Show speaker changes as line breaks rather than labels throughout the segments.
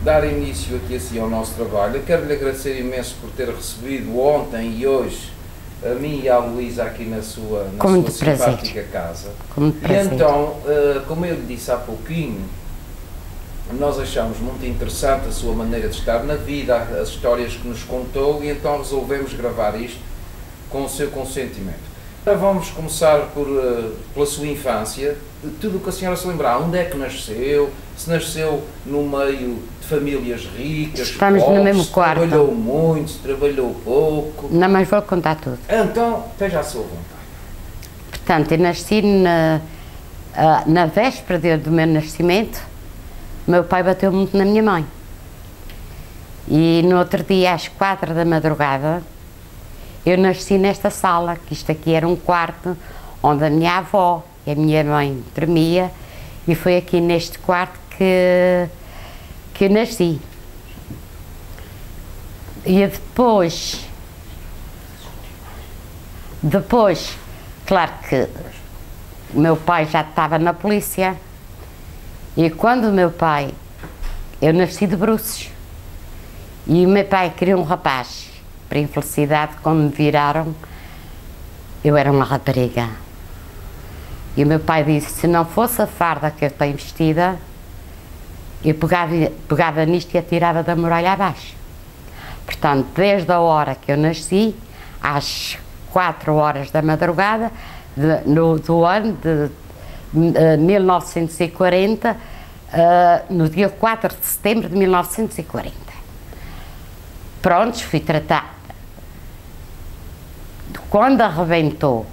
dar início aqui assim ao nosso trabalho. Eu quero lhe agradecer imenso por ter recebido ontem e hoje a mim e à Luísa aqui na sua simpática casa. E então, como eu lhe disse há pouquinho, nós achamos muito interessante a sua maneira de estar na vida, as histórias que nos contou, e então resolvemos gravar isto com o seu consentimento. Agora vamos começar pela sua infância, de tudo o que a senhora se lembrar. Onde é que nasceu? Se nasceu no meio de famílias ricas,
estamos pobres, no mesmo quarto.
Se trabalhou muito, se trabalhou pouco.
Não, mas vou contar tudo.
Então, esteja à sua vontade.
Portanto, eu nasci na véspera do meu nascimento. Meu pai bateu muito na minha mãe. E no outro dia, às 4 da madrugada, eu nasci nesta sala, que isto aqui era um quarto onde a minha avó e a minha mãe dormia, e foi aqui neste quarto que eu nasci. E depois, claro que o meu pai já estava na polícia, e quando o meu pai, eu nasci de bruços, e o meu pai queria um rapaz. Para infelicidade, quando me viraram, eu era uma rapariga. E o meu pai disse, se não fosse a farda que eu tenho vestida, eu pegava nisto e atirava da muralha abaixo. Portanto, desde a hora que eu nasci, às 4 horas da madrugada, do ano de 1940, no dia 4 de setembro de 1940. Prontos, fui tratada. Quando arrebentou,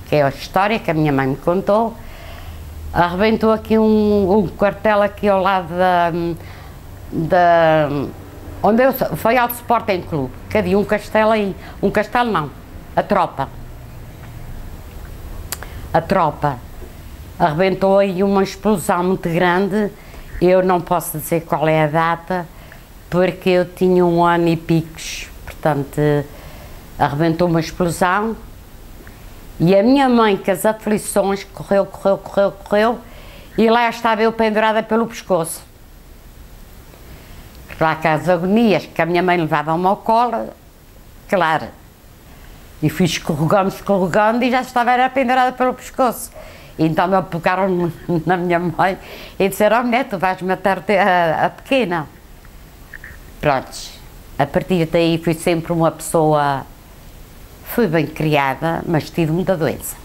que é a história que a minha mãe me contou, arrebentou aqui um quartel aqui ao lado onde eu fui ao Sporting Clube, que havia um castelo aí, um castelo não, a tropa arrebentou aí uma explosão muito grande. Eu não posso dizer qual é a data, porque eu tinha 1 ano e picos, portanto, arrebentou uma explosão, e a minha mãe, com as aflições, correu, e lá estava eu pendurada pelo pescoço. Lá com as agonias, que a minha mãe levava-me ao colo, claro, e fui escorregando, e já estava pendurada pelo pescoço. Então me pegaram na minha mãe e disseram, oh mulher, tu vais matar a pequena. Prontos, a partir daí fui sempre uma pessoa, fui bem criada, mas tive muita doença.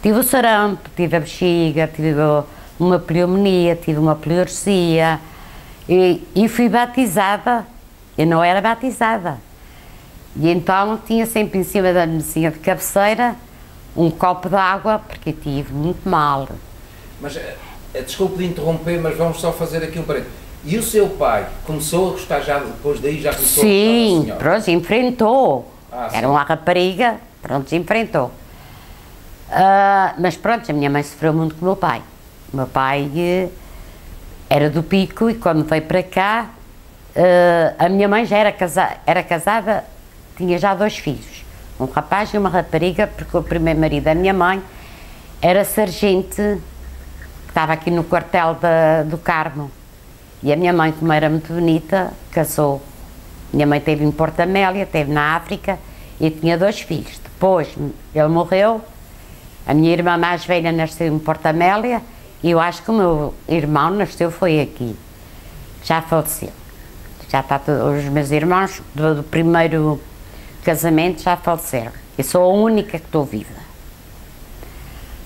Tive o sarampo, tive a bexiga, tive uma pneumonia, tive uma pleuresia, e fui batizada. Eu não era batizada. E então tinha sempre em cima da mesinha de cabeceira um copo de água, porque eu tive muito mal.
Mas, desculpe de interromper, mas vamos só fazer aqui um parênteses. E o seu pai começou a gostar já, depois daí já começou a gostar da senhora?
Pronto, enfrentou. Era uma rapariga, pronto, enfrentou. Mas pronto, a minha mãe sofreu muito com o meu pai. O meu pai era do Pico, e quando veio para cá, a minha mãe já era casada, tinha já 2 filhos. Um rapaz e uma rapariga, porque o primeiro marido da minha mãe era sargento, que estava aqui no quartel do Carmo. E a minha mãe, como era muito bonita, casou. Minha mãe esteve em Porto Amélia, esteve na África, e tinha 2 filhos. Depois ele morreu, a minha irmã mais velha nasceu em Porto Amélia, e eu acho que o meu irmão nasceu foi aqui. Já faleceu. Já está os meus irmãos do primeiro casamento já faleceram. Eu sou a única que estou viva.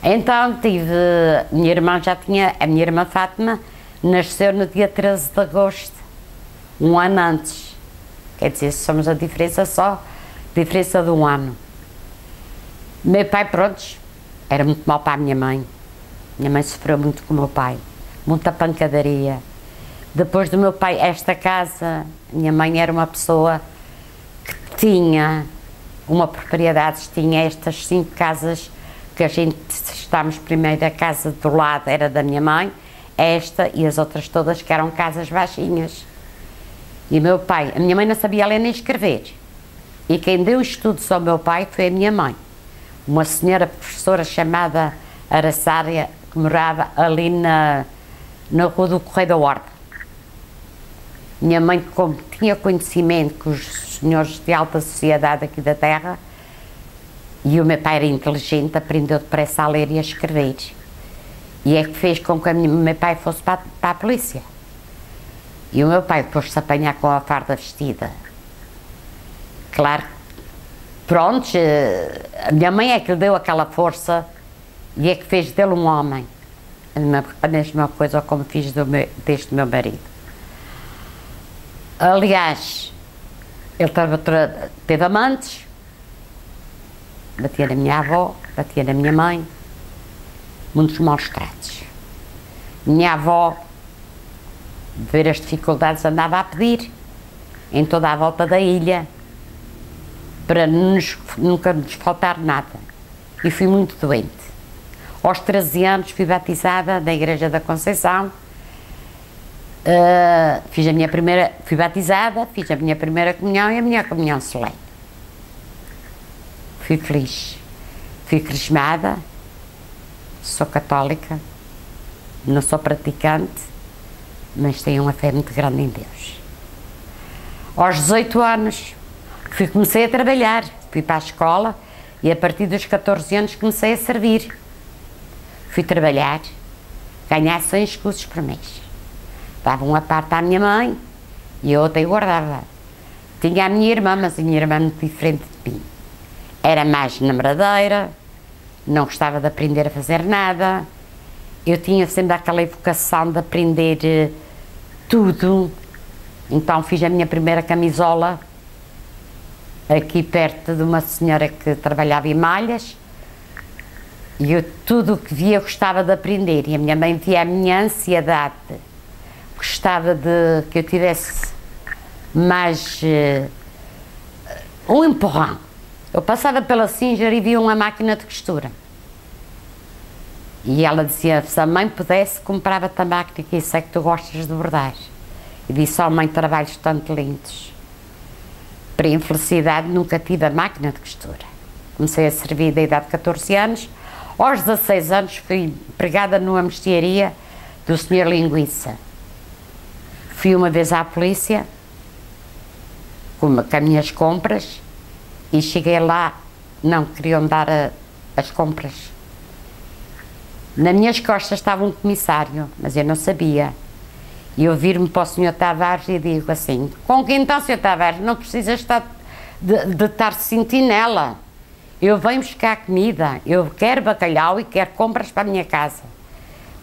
Então minha irmã a minha irmã Fátima nasceu no dia 13 de agosto, 1 ano antes. Quer dizer, somos a diferença de 1 ano. Meu pai, pronto, era muito mau para a minha mãe. Minha mãe sofreu muito com o meu pai, muita pancadaria. Depois do meu pai, esta casa, minha mãe era uma pessoa que tinha uma propriedade, tinha estas 5 casas, que a gente estamos primeiro, a casa do lado era da minha mãe, esta e as outras todas que eram casas baixinhas. E meu pai, a minha mãe não sabia ler nem escrever, e quem deu estudos ao meu pai foi a minha mãe, uma senhora professora chamada Araçária, que morava ali na rua do Correio da Horta. Minha mãe, como tinha conhecimento com os senhores de alta sociedade aqui da terra, e o meu pai era inteligente, aprendeu depressa a ler e a escrever. E é que fez com que o meu pai fosse para a polícia. E o meu pai, depois de se apanhar com a farda vestida, claro, pronto, a minha mãe é que lhe deu aquela força e é que fez dele um homem. A mesma coisa como fiz deste meu marido. Aliás, ele teve amantes, batia na minha avó, batia na minha mãe, muitos maus tratos. Minha avó, de ver as dificuldades, andava a pedir em toda a volta da ilha para nunca nos faltar nada. E fui muito doente. Aos 13 anos fui batizada na Igreja da Conceição. Fui batizada, fiz a minha primeira comunhão e a minha comunhão solene. Fui feliz. Fui crismada, sou católica, não sou praticante, mas tenho uma fé muito grande em Deus. Aos 18 anos comecei a trabalhar, fui para a escola e a partir dos 14 anos comecei a servir. Fui trabalhar, ganhar 100 escudos por mês. Dava uma parte à minha mãe e a outra eu guardava. Tinha a minha irmã, mas a minha irmã muito diferente de mim. Era mais namoradeira, não gostava de aprender a fazer nada. Eu tinha sempre aquela evocação de aprender tudo. Então fiz a minha primeira camisola aqui perto de uma senhora que trabalhava em malhas. E eu tudo o que via eu gostava de aprender. E a minha mãe via a minha ansiedade. Gostava de que eu tivesse mais um empurrão. Eu passava pela Singer e via uma máquina de costura. E ela dizia, se a mãe pudesse, comprava-te a máquina, que isso é que tu gostas de bordar. E disse, oh mãe, trabalhos tanto lindos. Para infelicidade, nunca tive a máquina de costura. Comecei a servir da idade de 14 anos. Aos 16 anos fui empregada numa mercearia do Sr. Linguiça. Fui uma vez à polícia com as minhas compras e cheguei lá, não queriam dar as compras. Nas minhas costas estava um comissário, mas eu não sabia. E eu vir-me para o Sr. Tavares e digo assim, com que então, Sr. Tavares, não precisa estar de estar sentinela. Eu venho buscar comida, eu quero bacalhau e quero compras para a minha casa.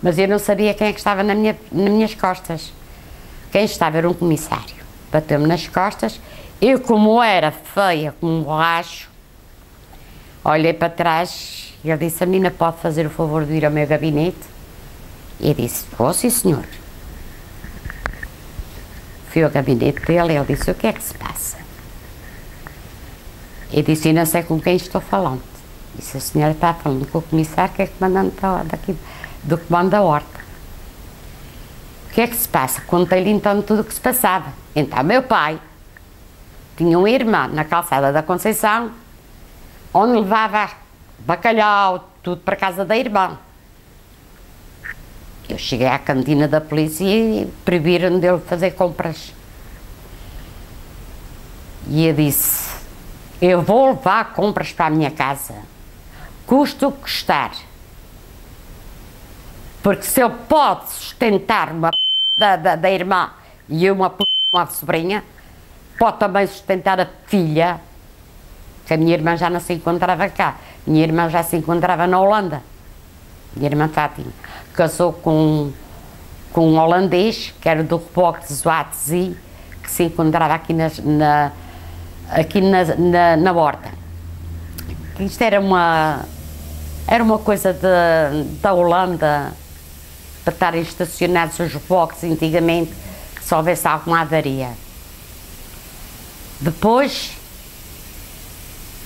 Mas eu não sabia quem é que estava nas minhas costas. Quem estava era um comissário. Bateu-me nas costas. Eu, como era feia, como um borracho, olhei para trás e ele disse, a menina pode fazer o favor de ir ao meu gabinete? E eu disse, oh sim senhor. Fui ao gabinete dele e ele disse, o que é que se passa? Eu disse, não sei com quem estou falando. Disse, a senhora está falando com o comissário que é comandante daqui, do comando da horta. O que é que se passa? Contei-lhe então tudo o que se passava. Então, meu pai tinha uma irmã na calçada da Conceição, onde levava bacalhau, tudo para a casa da irmã. Eu cheguei à cantina da polícia e proibiram dele fazer compras. E eu disse, eu vou levar compras para a minha casa, custa o que custar. Porque se ele pode sustentar uma da irmã e uma sobrinha, pode também sustentar a filha, que a minha irmã já não se encontrava cá. Minha irmã já se encontrava na Holanda. Minha irmã Fátima casou com um holandês, que era do reboque de Zwatzee, que se encontrava aqui na horta. Isto era uma coisa da Holanda, para estarem estacionados os reboques antigamente, se houvesse alguma avaria. Depois,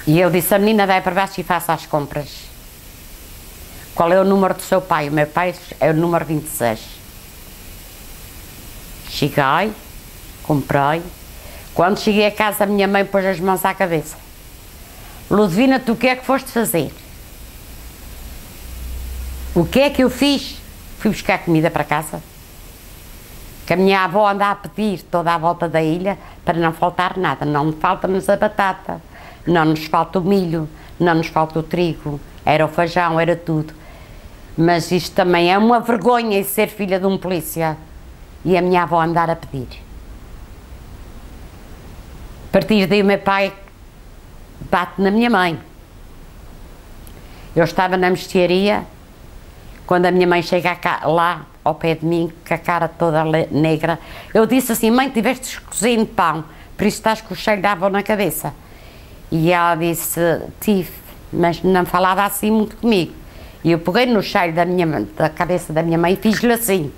e ele disse, a menina vai para baixo e faça as compras. Qual é o número do seu pai? O meu pai é o número 26. Cheguei, comprei. Quando cheguei a casa, a minha mãe pôs as mãos à cabeça. Ludovina, tu o que é que foste fazer? O que é que eu fiz? Fui buscar comida para casa. que a minha avó anda a pedir toda a volta da ilha para não faltar nada. Não falta-nos a batata, não nos falta o milho, não nos falta o trigo, era o feijão, era tudo. Mas isto também é uma vergonha ser filha de um polícia e a minha avó andar a pedir. A partir daí o meu pai bate na minha mãe. Eu estava na mestiaria, quando a minha mãe chega lá ao pé de mim, com a cara toda negra, eu disse assim: mãe, tiveste cozinho de pão, por isso estás com o cheiro de avó na cabeça. E ela disse: tive, mas não falava assim muito comigo. E eu peguei no cheiro da cabeça da minha mãe e fiz-lhe assim.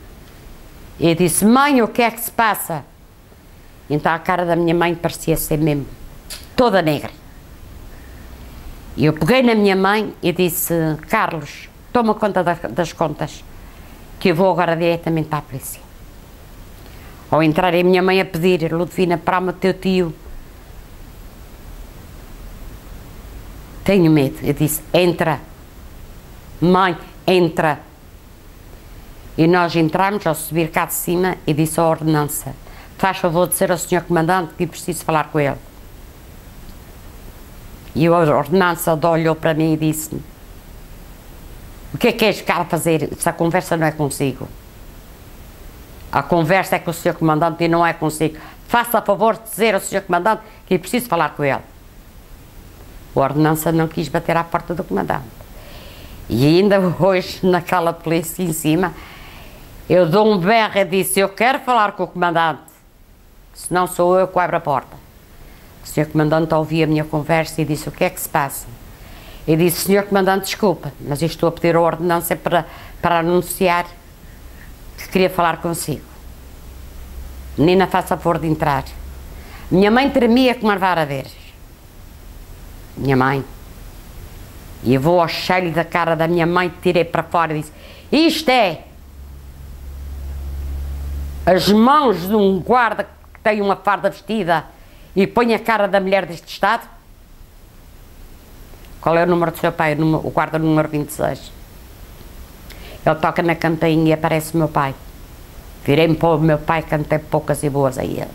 E disse: mãe, o que é que se passa? Então a cara da minha mãe parecia ser mesmo toda negra. E eu peguei na minha mãe e disse: Carlos, toma conta das contas, que eu vou agora diretamente para a polícia. Ao entrar a minha mãe a pedir: Ludovina, para-me teu tio. Tenho medo. Eu disse: entra. Mãe, entra. E nós entramos, ao subir cá de cima, e disse à ordenança: faz favor de dizer ao senhor comandante que preciso falar com ele. E a ordenança olhou para mim e disse-me: o que é que queres ficar a fazer? Essa conversa não é consigo. A conversa é com o senhor comandante e não é consigo. Faça a favor de dizer ao senhor comandante que preciso falar com ele. A ordenança não quis bater à porta do comandante. E ainda hoje, naquela polícia em cima, eu dou um berro e disse: eu quero falar com o comandante, senão sou eu que abro a porta. O senhor comandante ouviu a minha conversa e disse: o que é que se passa? Eu disse: senhor comandante, desculpa, mas eu estou a pedir a ordenança para anunciar que queria falar consigo. Menina, faça favor de entrar. Minha mãe tremia como levar a ver. Minha mãe. E eu vou ao cheiro da cara da minha mãe, tirei para fora e disse: isto é as mãos de um guarda que tem uma farda vestida e põe a cara da mulher deste estado? Qual é o número do seu pai? O guarda número 26. Ele toca na campainha e aparece o meu pai. Virei-me para o meu pai, cantei poucas e boas a ele.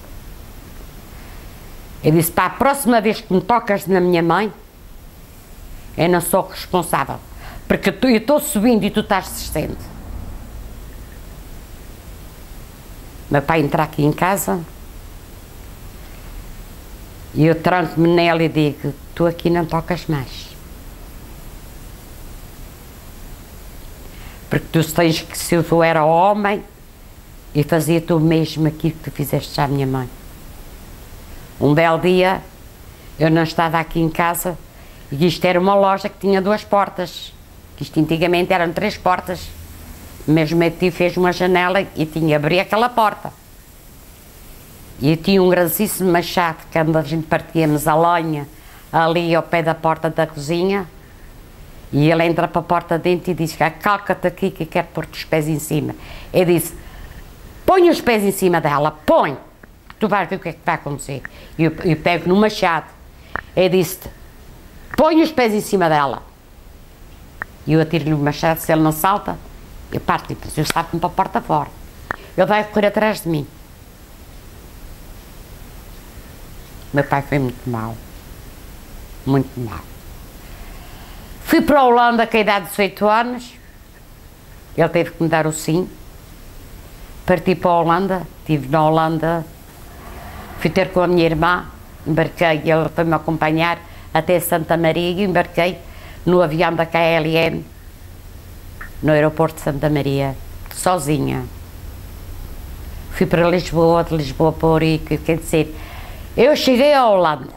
Eu disse: para a próxima vez que me tocas na minha mãe, eu não sou responsável, porque eu estou subindo e tu estás descendo. Meu pai entra aqui em casa e eu tranco-me nela e digo: tu aqui não tocas mais. Porque tu tens que, se eu era homem, e fazia tu mesmo aquilo que tu fizeste à minha mãe. Um belo dia, eu não estava aqui em casa, e isto era uma loja que tinha 2 portas, que isto antigamente eram 3 portas. Mesmo meu tio fez uma janela e tinha abrir aquela porta. E eu tinha um grandíssimo machado, que a gente partíamos a lenha ali ao pé da porta da cozinha, e ele entra para a porta dentro e diz: calca-te aqui que eu quero pôr-te os pés em cima. Eu disse: põe os pés em cima dela, põe, tu vais ver o que é que vai acontecer. E eu pego no machado. Eu disse: põe os pés em cima dela. E eu atiro-lhe o machado, se ele não salta, eu parto-lhe, eu salto-me para a porta fora. Ele vai correr atrás de mim. Meu pai foi muito mau. Muito mau. Fui para a Holanda com a idade de 18 anos. Ele teve que me dar o sim. Parti para a Holanda. Estive na Holanda. Fui ter com a minha irmã. Embarquei, ele foi-me acompanhar até Santa Maria e embarquei no avião da KLM no aeroporto de Santa Maria, sozinha. Fui para Lisboa, de Lisboa para Ourique, quer dizer, eu cheguei à Holanda.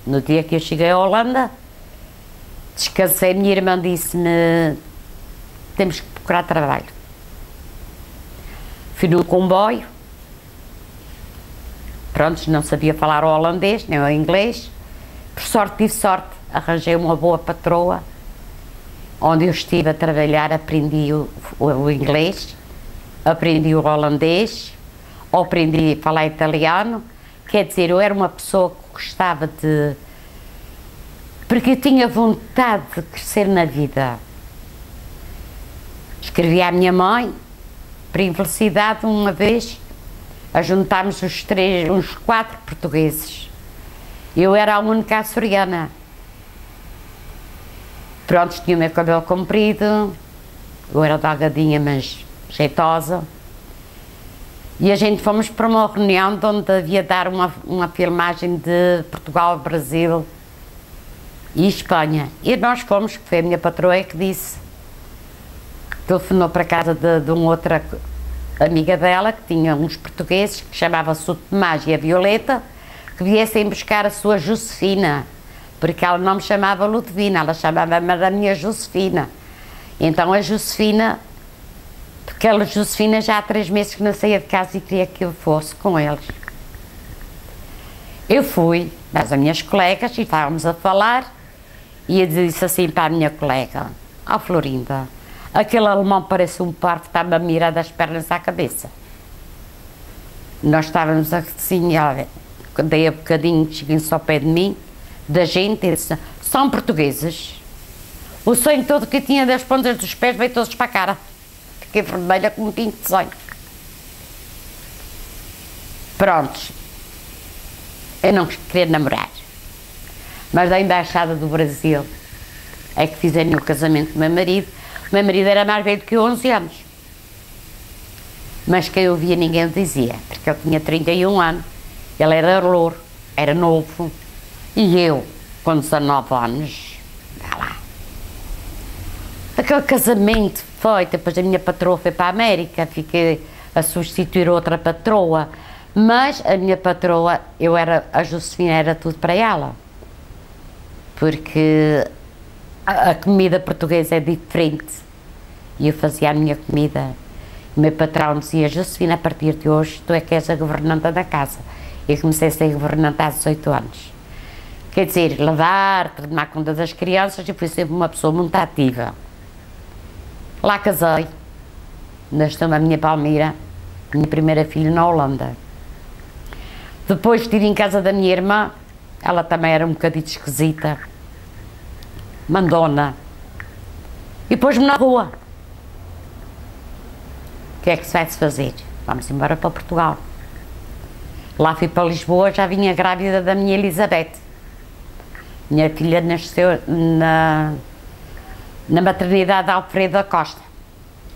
No dia que eu cheguei à Holanda, descansei, minha irmã disse-me: temos que procurar trabalho. Fui no comboio, pronto, não sabia falar o holandês, nem o inglês. Por sorte, tive sorte, arranjei uma boa patroa, onde eu estive a trabalhar, aprendi o inglês, aprendi o holandês, aprendi a falar italiano. Quer dizer, eu era uma pessoa que gostava de... porque eu tinha vontade de crescer na vida. Escrevi à minha mãe, por infelicidade, uma vez, ajuntámos uns 4 portugueses. Eu era a única açoriana. Pronto, tinha o meu cabelo comprido, eu era delgadinha, mas jeitosa. E a gente fomos para uma reunião onde havia de dar uma filmagem de Portugal, Brasil e Espanha. E nós fomos, que foi a minha patroa que disse, telefonou para casa de uma outra amiga dela, que tinha uns portugueses, que chamava-se o Tomás e a Violeta, que viessem buscar a sua Josefina, porque ela não me chamava Ludovina, ela chamava-me a minha Josefina. Então a Josefina, porque a Josefina já há 3 meses que não saía de casa e queria que eu fosse com eles. Eu fui, mas as minhas colegas, e estávamos a falar, e eu disse assim para a minha colega, Florinda, aquele alemão parece um parvo, está-me a mirar das pernas à cabeça. Nós estávamos assim, dei a bocadinho, cheguem-se ao pé de mim, da gente, e disse, são portugueses. O sonho todo que eu tinha das pontas dos pés veio todos para a cara. Fiquei vermelha como um pinto de sonho. Prontos. Eu não queria namorar. Mas da Embaixada do Brasil é que fizeram o casamento do meu marido. O meu marido era mais velho que eu, 11 anos. Mas quem eu via ninguém o dizia, porque ele tinha 31 anos. Ele era louro, era novo. E eu, com 19 anos, vá lá. Aquele casamento foi, depois a minha patroa foi para a América, fiquei a substituir outra patroa, mas a minha patroa, a Josefina era tudo para ela, porque a comida portuguesa é diferente, e eu fazia a minha comida, o meu patrão dizia, Josefina, a partir de hoje, tu é que és a governanta da casa. Eu comecei a ser governanta há 18 anos. Quer dizer, lavar, tomar conta das crianças, e fui sempre uma pessoa muito ativa. Lá casei, nasceu a minha Palmira, minha primeira filha na Holanda. Depois estive em casa da minha irmã, ela também era um bocadinho esquisita, mandona, e pôs-me na rua. O que é que se vai-se fazer? Vamos embora para Portugal. Lá fui para Lisboa, já vinha grávida da minha Elizabeth. Minha filha nasceu na maternidade de Alfredo da Costa.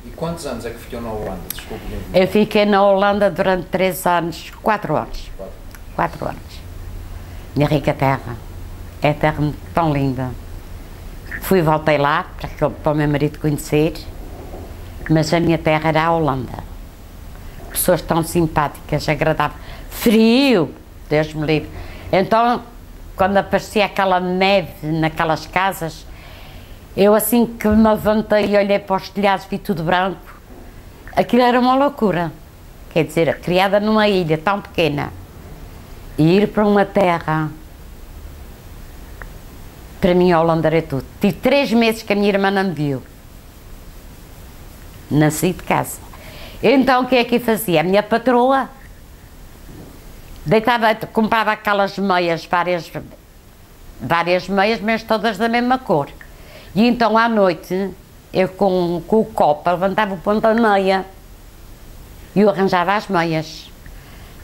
E quantos anos é que ficou na Holanda? Desculpe.
Eu fiquei na Holanda durante 3 anos, 4 anos. 4 anos. Minha rica terra. É terra tão linda. Fui e voltei lá para o meu marido conhecer, mas a minha terra era a Holanda. Pessoas tão simpáticas, agradáveis. Frio, Deus me livre. Então, quando aparecia aquela neve naquelas casas, eu assim que me levantei e olhei para os telhados, vi tudo branco. Aquilo era uma loucura. Quer dizer, criada numa ilha tão pequena e ir para uma terra, para mim a Holanda era tudo. Tive 3 meses que a minha irmã não me viu. Nasci de casa. Então o que é que eu fazia? A minha patroa comprava aquelas meias, várias meias, mas todas da mesma cor. E então à noite, eu com o copo levantava o ponto da meia e eu arranjava as meias.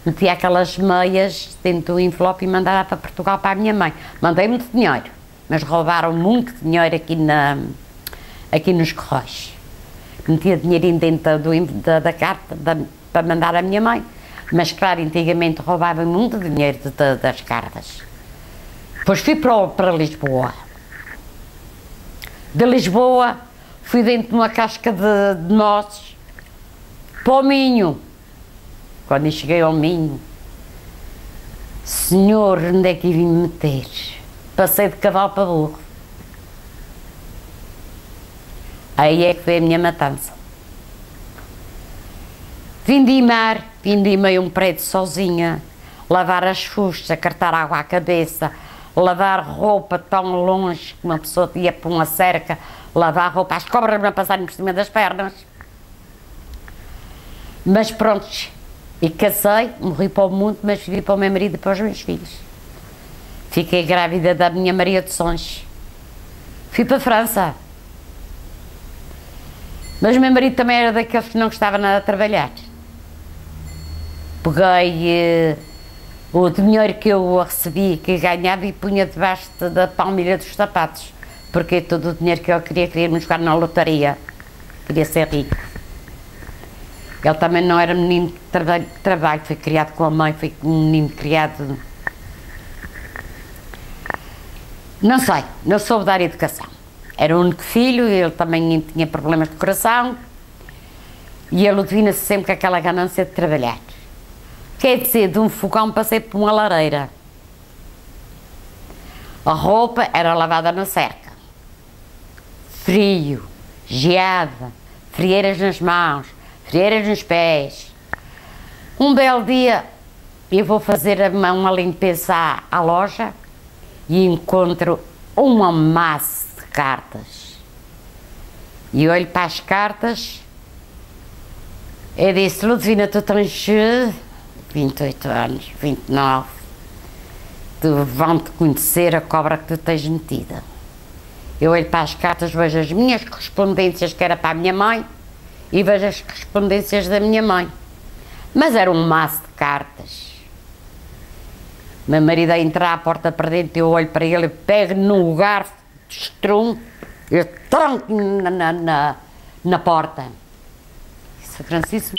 Metia aquelas meias dentro do envelope e mandava para Portugal para a minha mãe. Mandei muito dinheiro, mas roubaram muito dinheiro aqui nos Correios. Metia dinheirinho dentro da carta para mandar à minha mãe. Mas claro, antigamente roubavam muito dinheiro das cartas. Depois fui para Lisboa. De Lisboa, fui dentro de uma casca de nozes para o Minho. Quando eu cheguei ao Minho, senhor, onde é que eu vim me meter? Passei de cavalo para burro. Aí é que foi a minha matança. Vim de meio um prédio sozinha, lavar as fustas, acartar água à cabeça, lavar roupa tão longe que uma pessoa ia para uma cerca, lavar roupa, as cobras me passarem por cima das pernas. Mas pronto, e casei, morri para o mundo, mas vivi para o meu marido e para os meus filhos. Fiquei grávida da minha Maria de Sons. Fui para a França. Mas o meu marido também era daqueles que não gostava nada de trabalhar. Peguei o dinheiro que eu recebi, que ganhava, e punha debaixo da palmilha dos sapatos, porque todo o dinheiro que eu queria-me jogar na lotaria, queria ser rico. Ele também não era menino de trabalho, foi criado com a mãe, foi um menino criado... Não sei, não soube dar educação. Era o único filho, ele também tinha problemas de coração, e a Ludovina sempre com aquela ganância de trabalhar. Quer dizer, de um fogão passei por uma lareira. A roupa era lavada na cerca. Frio, geada, frieiras nas mãos, frieiras nos pés. Um belo dia, eu vou fazer uma limpeza à loja e encontro uma massa de cartas. E olho para as cartas e disse: Ludovina, tu tens 28 anos, 29, vão-te conhecer a cobra que tu tens metida. Eu olho para as cartas, vejo as minhas correspondências, que era para a minha mãe, e vejo as correspondências da minha mãe. Mas era um maço de cartas. Meu marido a entrar à porta para dentro, eu olho para ele, pego num garfo de estrume, eu tranco na porta. Disse: Francisco,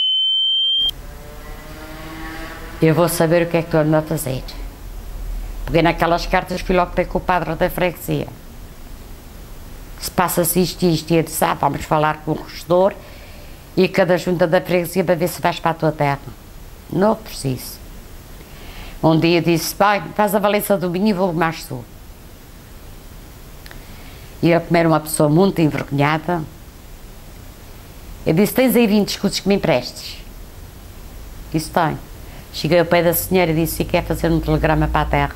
eu vou saber o que é que tu andas a fazer. Peguei naquelas cartas, fui logo ter com o padre da freguesia. Se passa-se isto e isto, e eu disse: vamos falar com o regedor e cada junta da freguesia para ver se vais para a tua terra. Não preciso. Um dia disse: pai, faz a Valença do vinho e vou mais tu. E eu, como era uma pessoa muito envergonhada, eu disse: tens aí 20 escudos que me emprestes? Disse: tenho. Cheguei ao pé da senhora e disse: quer fazer um telegrama para a terra?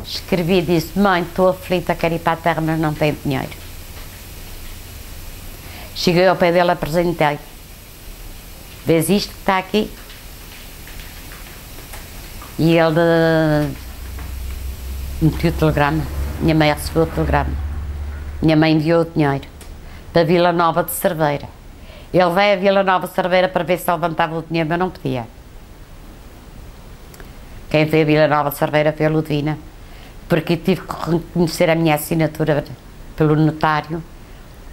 Escrevi e disse: mãe, estou aflita, quero ir para a terra, mas não tenho dinheiro. Cheguei ao pé dele, apresentei. Vês isto que está aqui? E ele meteu o telegrama. Minha mãe recebeu o telegrama. Minha mãe enviou o dinheiro da Vila Nova de Cerveira. Ele veio a Vila Nova de Cerveira para ver se levantava o dinheiro, mas não podia. Quem veio a Vila Nova de Cerveira foi a Ludovina, porque tive que reconhecer a minha assinatura pelo notário,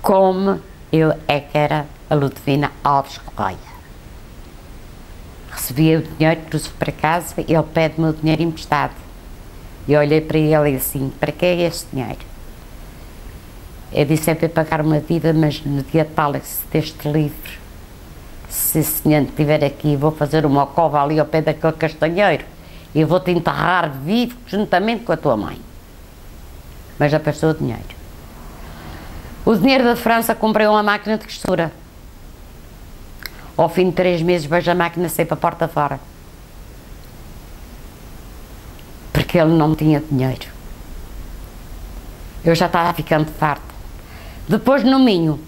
como eu é que era a Ludovina Alves Correia. Recebi o dinheiro, trouxe para casa, ele pede-me o dinheiro emprestado. E olhei para ele e assim: para que é este dinheiro? Eu disse: é para pagar uma dívida, mas no dia tal é que se deste livre, se o senhor estiver aqui, vou fazer uma cova ali ao pé daquele castanheiro e vou-te enterrar vivo juntamente com a tua mãe. Mas já passou o dinheiro. O dinheiro da França, comprei uma máquina de costura. Ao fim de 3 meses vejo a máquina sair para a porta fora. Porque ele não tinha dinheiro. Eu já estava ficando farta. Depois no Minho,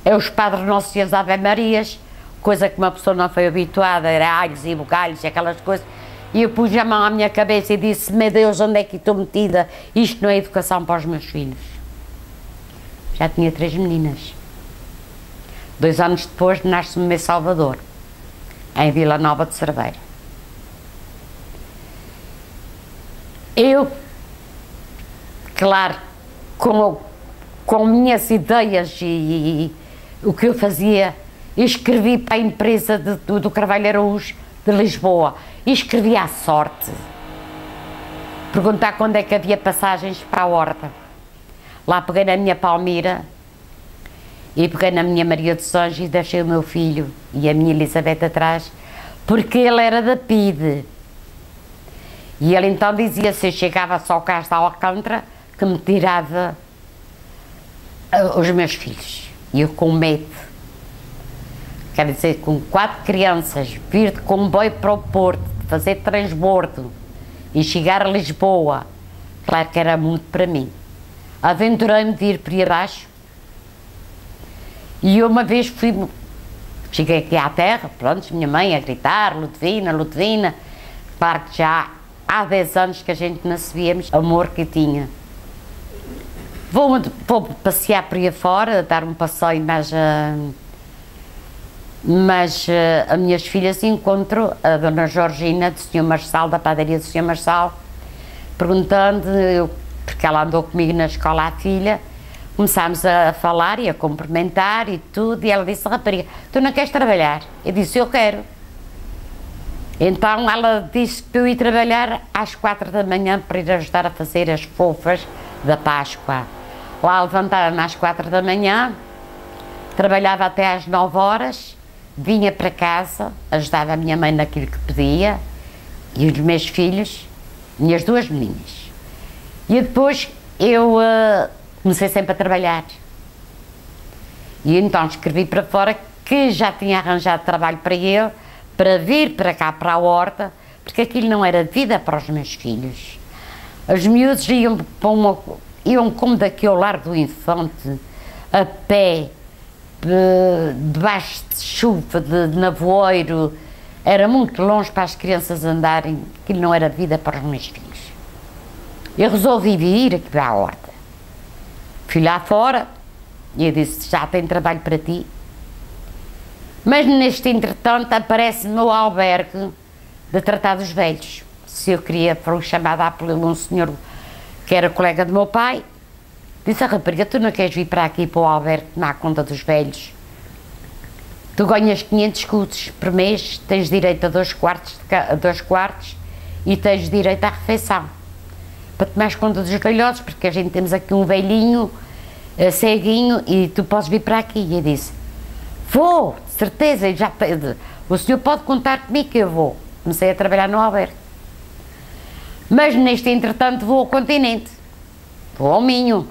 os padres Nossos Senhores Ave Marias, coisa que uma pessoa não foi habituada, era alhos e bugalhos e aquelas coisas. E eu pus a mão à minha cabeça e disse: meu Deus, onde é que estou metida? Isto não é educação para os meus filhos. Já tinha 3 meninas. 2 anos depois nasce-me o meu Salvador, em Vila Nova de Cerveira. Eu, claro, com minhas ideias e o que eu fazia, escrevi para a empresa do Carvalho Araújo de Lisboa, e escrevi à sorte, perguntar quando é que havia passagens para a Horta. Lá peguei na minha Palmira e peguei na minha Maria dos Anjos e deixei o meu filho e a minha Elizabeth atrás, porque ele era da PIDE. E ele então dizia, se eu chegava só cá a Alcântara, que me tirava os meus filhos. E eu com medo, quer dizer, com 4 crianças, vir de comboio para o Porto, fazer transbordo e chegar a Lisboa, claro que era muito para mim. Aventurei-me de ir por aí abaixo e uma vez cheguei aqui à terra, pronto, minha mãe a gritar, Ludovina, Ludovina, claro que já há 10 anos que a gente não sabíamos o amor que tinha. Vou passear por aí fora, dar um passeio mais Mas as minhas filhas encontro a dona Georgina, do Sr. Marçal, da padaria do Sr. Marçal, perguntando, porque ela andou comigo na escola, a filha, começámos a falar e a cumprimentar e tudo, e ela disse: rapariga, tu não queres trabalhar? Eu disse: eu quero. Então ela disse que eu ia trabalhar às 4 da manhã para ir ajudar a fazer as fofas da Páscoa. Lá levantava-me às 4 da manhã, trabalhava até às 9 horas, vinha para casa, ajudava a minha mãe naquilo que pedia, e os meus filhos, minhas duas meninas. E depois eu comecei sempre a trabalhar. E então escrevi para fora que já tinha arranjado trabalho para ele, para vir para cá, para a horta, porque aquilo não era vida para os meus filhos. Os miúdos iam como daqui ao Lar do Infante, a pé, debaixo de chuva, de nevoeiro, era muito longe para as crianças andarem, aquilo não era vida para os meus filhos. Eu resolvi vir aqui para a horta. Fui lá fora e eu disse: já tenho trabalho para ti. Mas neste entretanto aparece-me o albergue de tratar dos velhos. Se eu queria, foi chamada por um senhor que era colega do meu pai, disse: a rapariga, tu não queres vir para aqui para o albergue tomar conta dos velhos? Tu ganhas 500 escudos por mês, tens direito a 2 quartos e tens direito à refeição. Para tomar conta dos velhotes, porque a gente temos aqui um velhinho, ceguinho, e tu podes vir para aqui. E eu disse: vou, de certeza, o senhor pode contar comigo que eu vou. Comecei a trabalhar no albergue. Mas neste entretanto vou ao continente, vou ao Minho,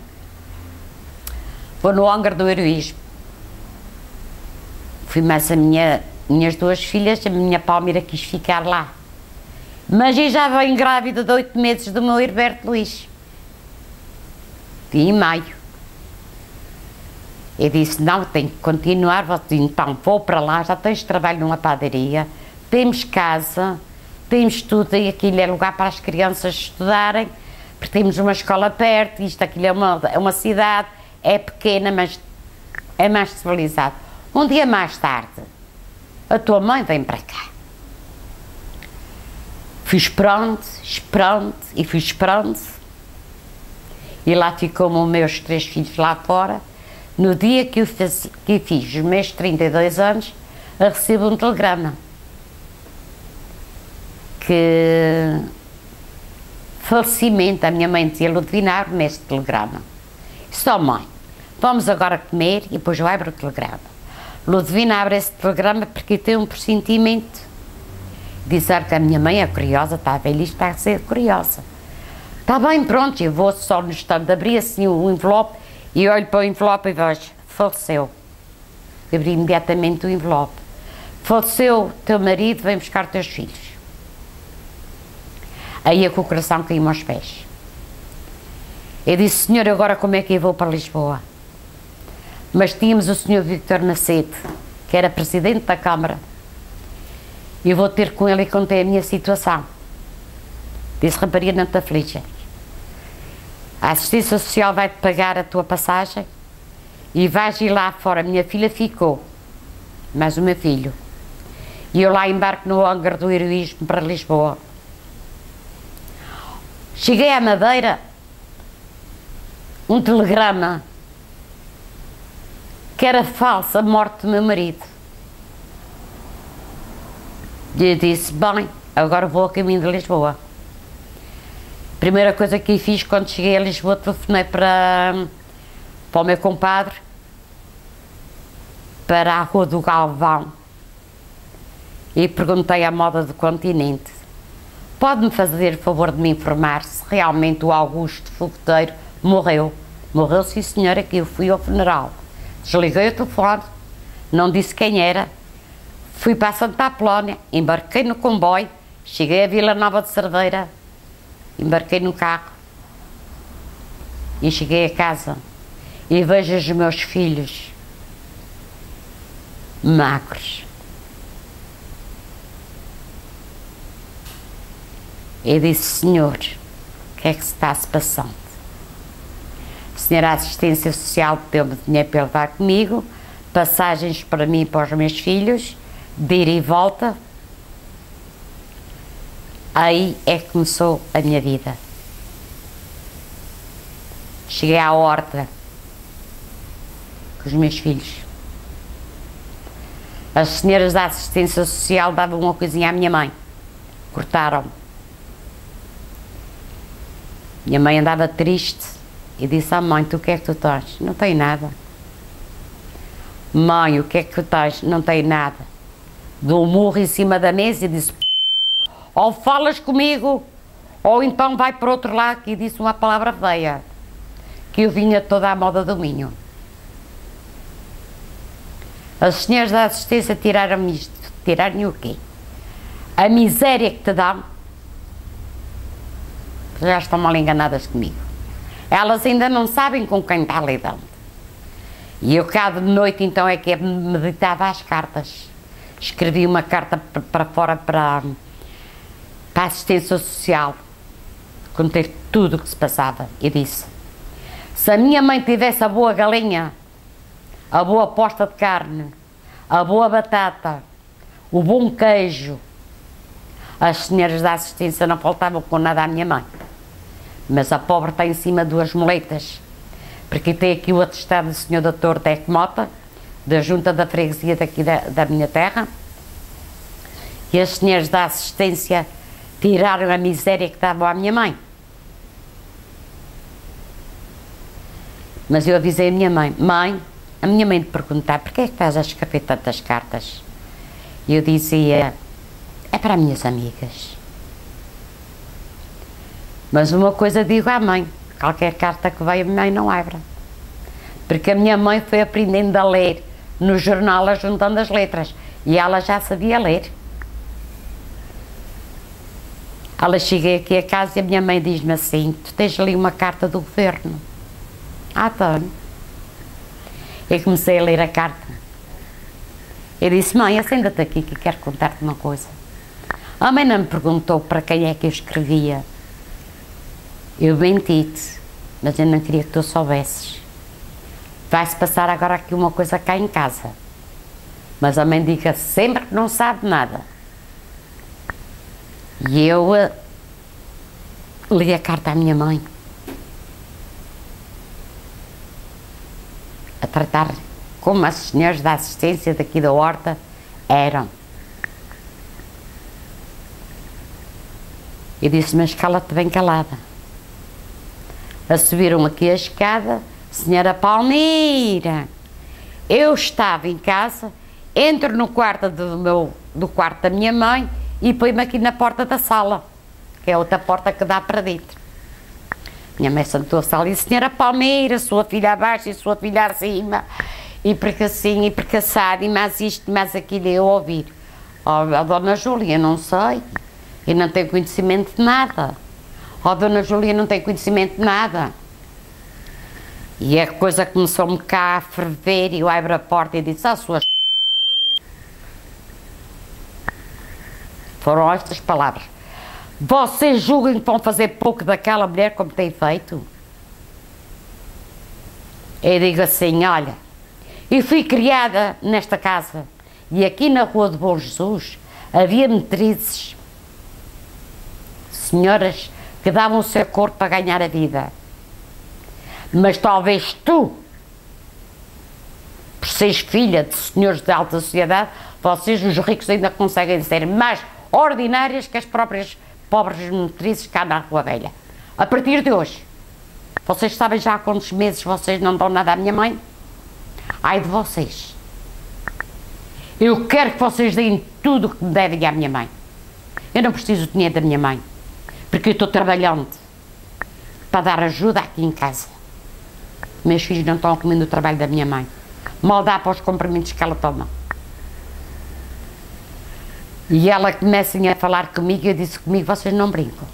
vou no hangar do heroísmo. Fui mais minhas duas filhas, a minha Palmeira quis ficar lá. Mas eu já venho grávida de 8 meses do meu Herberto Luís. E em maio. Eu disse: não, tenho que continuar. Então vou para lá, já tens trabalho numa padaria, temos casa, temos tudo, e aquilo é lugar para as crianças estudarem, porque temos uma escola perto, aquilo é uma cidade, é pequena, mas é mais civilizado. Um dia mais tarde, a tua mãe vem para cá. Fui esperando, e fui esperando, e lá ficou os meus 3 filhos lá fora. No dia que eu fiz os meus 32 anos, eu recebo um telegrama que falecimento, a minha mãe dizia Ludovina, neste telegrama. Só mãe, vamos agora comer e depois eu abro o telegrama. Ludovina abre esse telegrama porque tem um pressentimento. Dizer que a minha mãe é curiosa, está a ver isto, está a ser curiosa. Está bem, pronto, eu vou só no instante, abri assim o envelope e olho para o envelope e vejo: faleceu. Abri imediatamente o envelope. Faleceu teu marido, vem buscar teus filhos. Aí é que o coração caiu-me aos pés. Eu disse: senhor, agora como é que eu vou para Lisboa? Mas tínhamos o senhor Victor Macedo, que era presidente da Câmara. Eu vou ter com ele e contei a minha situação. Disse: rapariga, não te aflijas. A assistência social vai-te pagar a tua passagem e vais ir lá fora. A minha filha ficou, mas o meu filho. E eu lá embarco no hangar do heroísmo para Lisboa. Cheguei à Madeira, um telegrama que era falsa, a morte do meu marido. E eu disse: bem, agora vou a caminho de Lisboa. Primeira coisa que eu fiz quando cheguei a Lisboa, telefonei para o meu compadre, para a Rua do Galvão, e perguntei à moda do continente: pode-me fazer o favor de me informar se realmente o Augusto Fogueteiro morreu? Morreu, sim senhora, que eu fui ao funeral. Desliguei o telefone, não disse quem era, fui para Santa Apolónia, embarquei no comboio, cheguei a Vila Nova de Cerveira, embarquei no carro e cheguei a casa e vejo os meus filhos magros. Eu disse: senhor, o que é que se está-se passando? A senhora Assistência Social deu-me dinheiro para levar comigo, passagens para mim e para os meus filhos, de ir e volta. Aí é que começou a minha vida. Cheguei à horta com os meus filhos. As senhoras da assistência social davam uma coisinha à minha mãe. Cortaram-me. Minha mãe andava triste e disse à mãe: tu o que é que tu tens? Não tenho nada. Mãe, o que é que tu tens? Não tenho nada. Dou um murro em cima da mesa e disse: ou falas comigo, ou então vai para o outro lado. E disse uma palavra feia, que eu vinha toda à moda do Minho. As senhoras da assistência tiraram-me isto. Tiraram-me o quê? A miséria que te dão. Já estão mal enganadas comigo. Elas ainda não sabem com quem está lidando. E eu cá de noite então é que meditava as cartas. Escrevi uma carta para fora para a assistência social. Contei tudo o que se passava e disse: se a minha mãe tivesse a boa galinha, a boa posta de carne, a boa batata, o bom queijo, as senhoras da assistência não faltavam com nada à minha mãe. Mas a pobre está em cima de duas moletas, porque tem aqui o atestado do senhor doutor Teco Mota, da junta da freguesia daqui da minha terra, e as senhoras da assistência tiraram a miséria que davam à minha mãe. Mas eu avisei a minha mãe: mãe, a minha mãe me perguntar: porquê é que estás a escrever tantas cartas? E eu dizia: é para as minhas amigas. Mas uma coisa digo à mãe: qualquer carta que veio a minha mãe não abra. Porque a minha mãe foi aprendendo a ler no jornal, juntando as letras, e ela já sabia ler. Ela cheguei aqui a casa e a minha mãe diz-me assim: tu tens ali uma carta do governo? Ah, tenho. Eu comecei a ler a carta. Eu disse: mãe, acenda-te aqui que quero contar-te uma coisa. A mãe não me perguntou para quem é que eu escrevia. Eu menti-te, mas eu não queria que tu soubesses. Vai-se passar agora aqui uma coisa cá em casa. Mas a mãe diga sempre que não sabe nada. E eu li a carta à minha mãe, a tratar como as senhoras da assistência daqui da horta eram. E disse: mas cala-te bem calada. A subiram aqui a escada: senhora Palmeira, eu estava em casa, entro no quarto do quarto da minha mãe e põe-me aqui na porta da sala, que é outra porta que dá para dentro. Minha mãe sentou a sala e: senhora Palmeira, sua filha abaixo e sua filha acima, e porque assim, e porque assado, e mais isto, mais aquilo, eu ouvir. Oh, a dona Júlia, não sei, eu não tenho conhecimento de nada. Oh, dona Júlia, não tem conhecimento de nada. E a coisa começou-me cá a ferver e eu abro a porta e disse: ah, suas... Foram estas palavras: vocês julguem que vão fazer pouco daquela mulher como tem feito? Eu digo assim: olha, eu fui criada nesta casa e aqui na rua de Bom Jesus havia metrizes, senhoras que davam o seu corpo para ganhar a vida. Mas talvez tu, por seres filha de senhores de alta sociedade, vocês, os ricos, ainda conseguem ser mais ordinárias que as próprias pobres metrizes cá na Rua Velha. A partir de hoje, vocês sabem já há quantos meses vocês não dão nada à minha mãe? Ai de vocês. Eu quero que vocês deem tudo o que me devem à minha mãe. Eu não preciso do dinheiro da minha mãe, porque eu estou trabalhando para dar ajuda aqui em casa. Meus filhos não estão comendo o trabalho da minha mãe. Mal dá para os comprimidos que ela toma. E ela começa a falar comigo e eu disse: comigo vocês não brincam.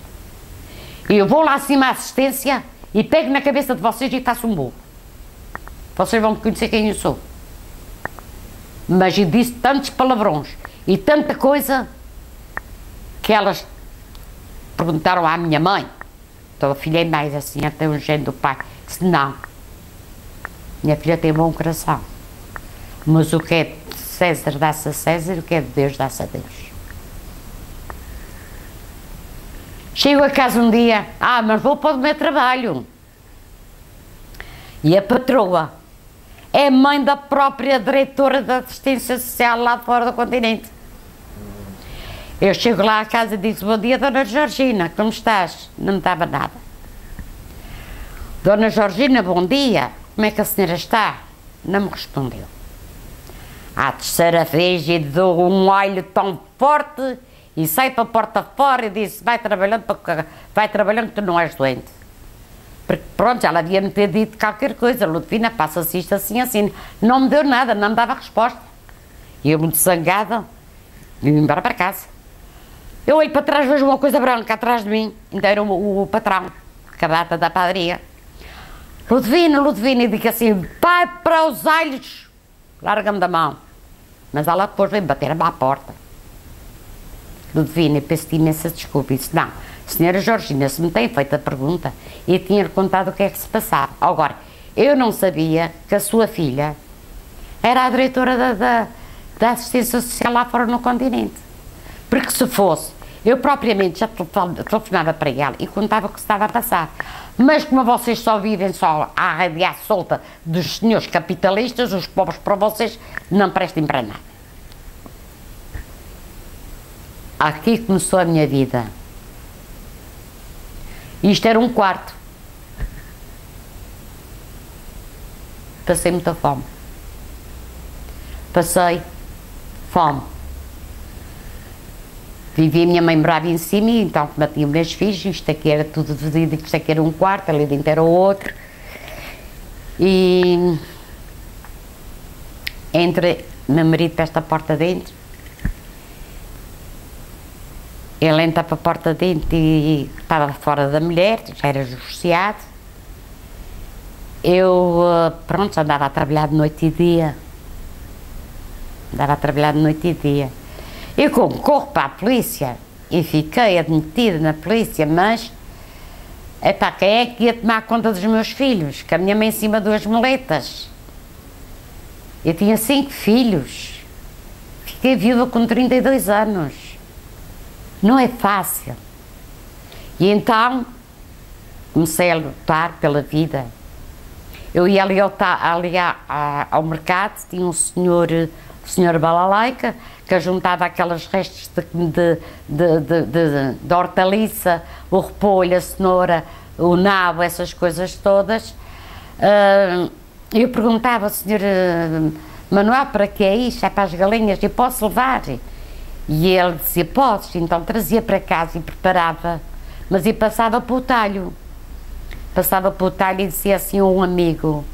Eu vou lá acima à assistência e pego na cabeça de vocês e faço um bolo. Vocês vão conhecer quem eu sou. Mas eu disse tantos palavrões e tanta coisa que elas perguntaram à minha mãe. Então a filha é mais assim, até o género do pai. Disse: não, minha filha tem bom coração. Mas o que é de César dá-se a César, o que é de Deus dá-se a Deus. Chego a casa um dia, mas vou para o meu trabalho. E a patroa é mãe da própria diretora da assistência social lá fora do continente. Eu chego lá à casa e digo: bom dia, Dona Georgina, como estás? Não me dava nada. Dona Georgina, bom dia, como é que a senhora está? Não me respondeu. À terceira vez e dou um olho tão forte e saí para a porta fora e disse: vai trabalhando que tu não és doente. Porque pronto, ela havia-me ter dito qualquer coisa: Ludovina, passa-se isto assim, assim. Não me deu nada, não me dava resposta. E eu, muito zangada, vim embora para casa. Eu olho para trás, vejo uma coisa branca atrás de mim, então era o patrão, a data da padaria. Ludovina, e digo assim: vai para os alhos, larga-me da mão. Mas ela depois veio bater-me à porta. Ludovina, peço-te imensa desculpa. E disse: não, senhora Georgina, se me tem feito a pergunta, eu tinha-lhe contado o que é que se passava. Agora, eu não sabia que a sua filha era a diretora da assistência social lá fora no continente. Porque se fosse, eu propriamente já telefonava para ela e contava o que se estava a passar. Mas como vocês só vivem só à radiar solta dos senhores capitalistas, os pobres para vocês não prestem para nada. Aqui começou a minha vida. Isto era um quarto. Passei muita fome. Passei fome. Vivia a minha mãe morava em cima e então batia meus filhos, isto aqui era tudo dividido, isto aqui era um quarto, ali dentro era outro. E entre meu marido para esta porta dentro, ele entra para a porta dentro e estava fora da mulher, já era divorciado. Eu, pronto, andava a trabalhar de noite e dia. Eu corro para a polícia e fiquei admitida na polícia, mas epá, quem é que ia tomar conta dos meus filhos? Que a minha mãe em cima de 2 moletas. Eu tinha 5 filhos. Fiquei viúva com 32 anos. Não é fácil. E então comecei a lutar pela vida. Eu ia ali ao mercado, tinha um senhor balalaica, que juntava aquelas restos de hortaliça, o repolho, a cenoura, o nabo, essas coisas todas. Eu perguntava ao senhor Manuel: para que é isto? É para as galinhas? Eu posso levar? E ele dizia: podes. Então trazia para casa e preparava, mas eu passava para o talho. E dizia assim a um amigo: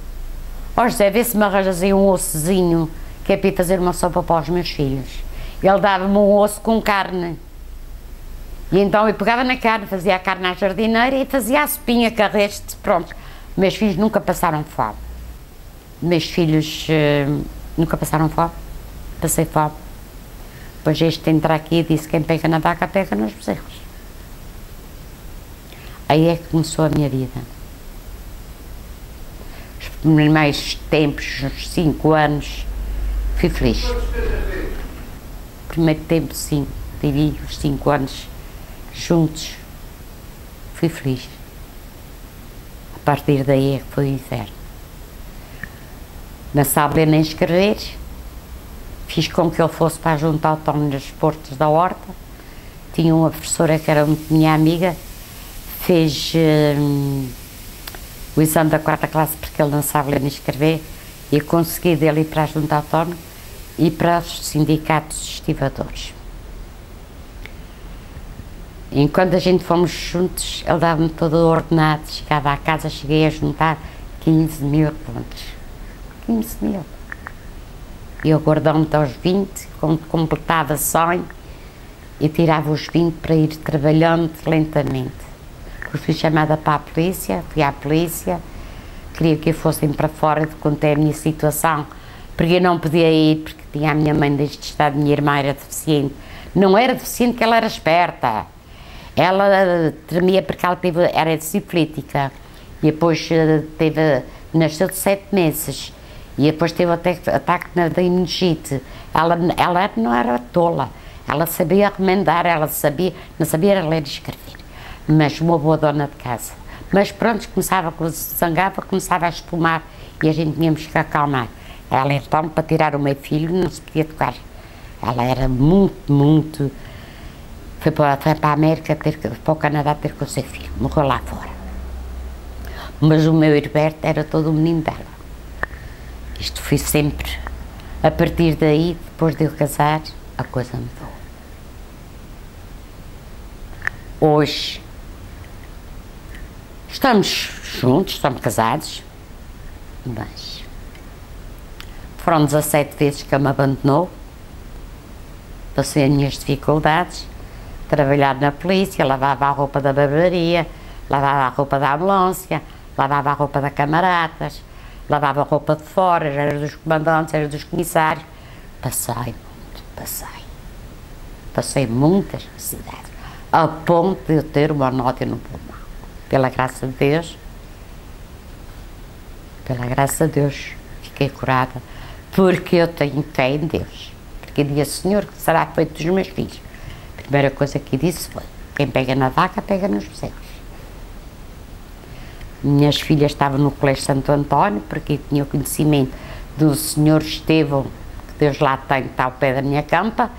ó José, vê se me arranjas aí um ossozinho, que é para ir fazer uma sopa para os meus filhos. Ele dava-me um osso com carne. E então eu pegava na carne, fazia a carne à jardineira e fazia a sopinha, carreste, pronto. Meus filhos nunca passaram fome. Passei fome. Depois este entra aqui e disse: quem pega na vaca, pega nos bezerros. Aí é que começou a minha vida. Os primeiros tempos, uns 5 anos, fui feliz. Primeiro tempo, sim, vivi os 5 anos juntos, fui feliz. A partir daí é que foi o inferno. Não sabia nem escrever, fiz com que ele fosse para a Junta Autónoma dos Desportos da Horta. Tinha uma professora que era muito minha amiga, fez o exame da 4ª classe porque ele não sabe ler nem escrever, e consegui dele ir para a Junta Autónoma e para os sindicatos estivadores. Enquanto a gente fomos juntos, ele dava-me todo o ordenado, chegava à casa, cheguei a juntar 15 mil pontos. 15 mil. Eu guardava-me aos 20, quando completava 100, e tirava os 20 para ir trabalhando lentamente. Depois fui chamada para a polícia, fui à polícia, queria que eu fossem para fora, contei a minha situação, porque eu não podia ir, porque tinha a minha mãe deste estado, minha irmã era deficiente. Não era deficiente, que ela era esperta. Ela tremia porque ela era sifilítica. E depois nasceu de 7 meses. E depois teve até ataque na meningite. Ela não era tola, ela sabia remendar, ela sabia, não sabia ler e escrever, mas uma boa dona de casa. Mas pronto, zangava, começava a espumar e a gente tínhamos que acalmar. Ela então, para tirar o meu filho, não se podia tocar. Ela era muito... Foi para a América, para o Canadá ter com o seu filho, morreu lá fora. Mas o meu Herberto era todo o menino dela. Isto foi sempre. A partir daí, depois de eu casar, a coisa mudou. Hoje, estamos juntos, estamos casados, mas foram 17 vezes que ele me abandonou, passei as minhas dificuldades, trabalhar na polícia, lavava a roupa da barbearia, lavava a roupa da ambulância, lavava a roupa da camaradas, lavava a roupa de fora, era dos comandantes, era dos comissários. Passei muitas necessidades, a ponto de eu ter uma nódoa no pulmão. Pela graça de Deus, fiquei curada, porque eu tenho fé em Deus. Porque disse, Senhor, que será feito dos meus filhos? A primeira coisa que disse foi, quem pega na vaca, pega nos bezerros. Minhas filhas estavam no Colégio Santo António, porque tinha o conhecimento do Senhor Estevão, que Deus lá tem, que está ao pé da minha campa.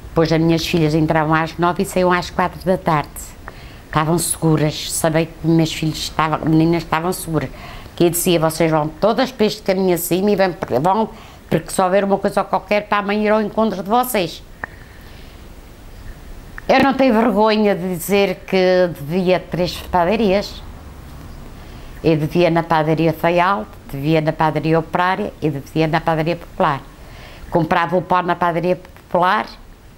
Depois as minhas filhas entravam às 9 e saíam às 4 da tarde. Estavam seguras, sabia que meus filhos meninas estavam seguras. Que eu dizia, vocês vão todas para este caminho acima e vão, porque só houver uma coisa qualquer para amanhã ir ao encontro de vocês. Eu não tenho vergonha de dizer que devia 3 padarias. Eu devia na padaria Faial, devia na padaria Operária e devia na padaria Popular. Comprava o pão na padaria Popular,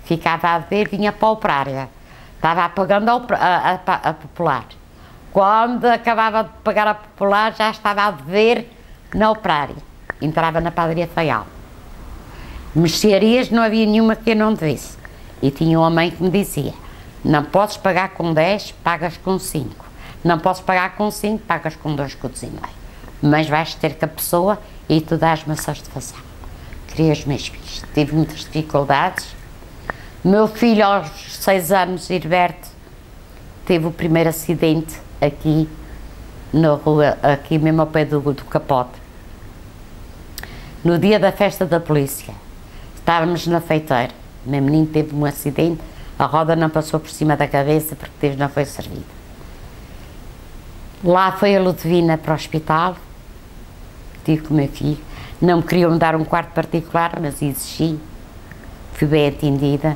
ficava a dever, vinha para a Operária. Estava pagando a Popular. Quando acabava de pagar a Popular, já estava a dever na Operária. Entrava na padaria Faial. Mercearias não havia nenhuma que eu não devesse. E tinha uma mãe que me dizia, não podes pagar com 10, pagas com 5. Não posso pagar com 5, pagas com 2 contos e meio. Mas vais ter com a pessoa e tu dás-me a satisfação. Criei os meus filhos. Tive muitas dificuldades. Meu filho, aos 6 anos, Herberto, teve o primeiro acidente aqui, na rua, aqui mesmo ao pé do capote. No dia da festa da polícia, estávamos na feiteira. O meu menino teve um acidente, a roda não passou por cima da cabeça porque Deus não foi servido. Lá foi a Ludovina para o hospital, tive com o meu filho, não me queriam dar um quarto particular, mas exigi, fui bem atendida.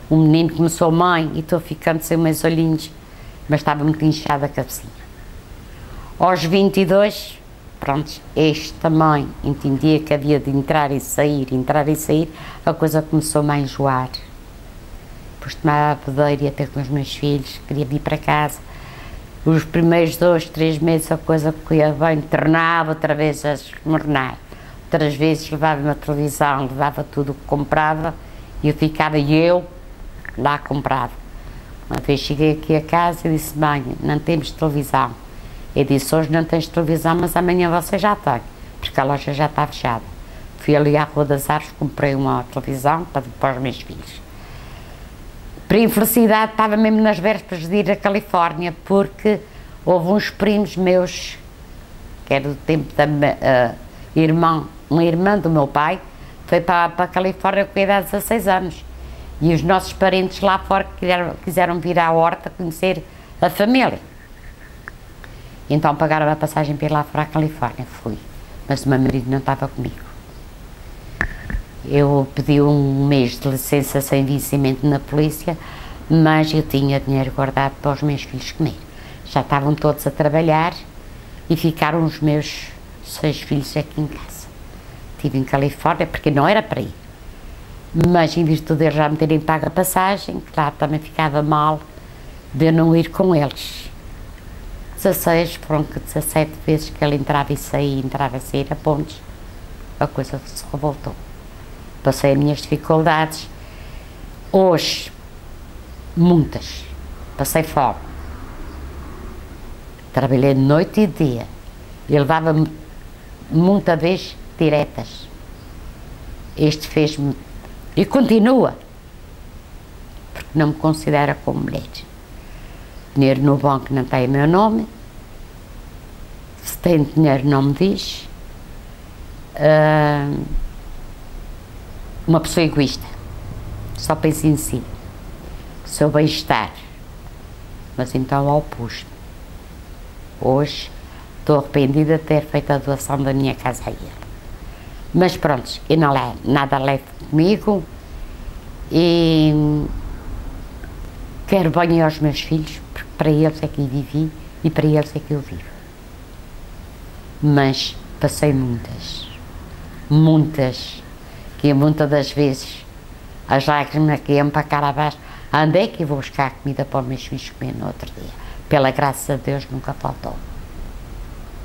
O menino começou, mãe, e estou ficando sem meus olhinhos, mas estava muito inchada a cabecinha. Aos 22, pronto, este também entendia que havia de entrar e sair, a coisa começou-me a enjoar. Depois tomava a bedeira, ia ter com os meus filhos, queria vir para casa. Os primeiros 2, 3 meses a coisa corria bem, tornava outra vez a esmornar. Outras vezes levava-me a televisão, levava tudo o que comprava e eu lá comprava. Uma vez cheguei aqui a casa e disse, mãe, não temos televisão. Eu disse, hoje não tens televisão, mas amanhã você já tem, porque a loja já está fechada. Fui ali à Rua das Artes, comprei uma televisão para os meus filhos. Por infelicidade, estava mesmo nas vésperas de ir à Califórnia, porque houve uns primos meus, que era do tempo da uma irmã do meu pai, foi para a Califórnia com idade de 16 anos. E os nossos parentes lá fora quiseram vir à horta conhecer a família. Então pagaram a passagem para ir lá fora à Califórnia, fui. Mas o meu marido não estava comigo. Eu pedi um mês de licença sem vencimento na polícia, mas eu tinha dinheiro guardado para os meus filhos comer. Já estavam todos a trabalhar e ficaram os meus 6 filhos aqui em casa. Estive em Califórnia porque não era para ir. Mas em virtude de eles já me terem pago a passagem, claro, também ficava mal de eu não ir com eles. 16, foram 17 vezes que ele entrava e saía a pontos, a coisa se revoltou. Passei as minhas dificuldades, hoje, muitas, passei fome, trabalhei de noite e de dia, e levava-me muita vez diretas. Este fez-me, e continua, porque não me considera como mulher. Dinheiro no banco não tem o meu nome, se tem dinheiro não me diz. Uma pessoa egoísta, só pensa em si, seu bem-estar, mas então ao oposto. Hoje estou arrependida de ter feito a doação da minha casa a ele. Mas pronto, eu não levo, nada levo comigo e quero bem aos meus filhos, porque para eles é que eu vivi e para eles é que eu vivo. Mas passei muitas, que muitas das vezes as lágrimas que iam para cara abaixo. Onde é que eu vou buscar comida para os meus filhos comer no outro dia? Pela graça de Deus nunca faltou.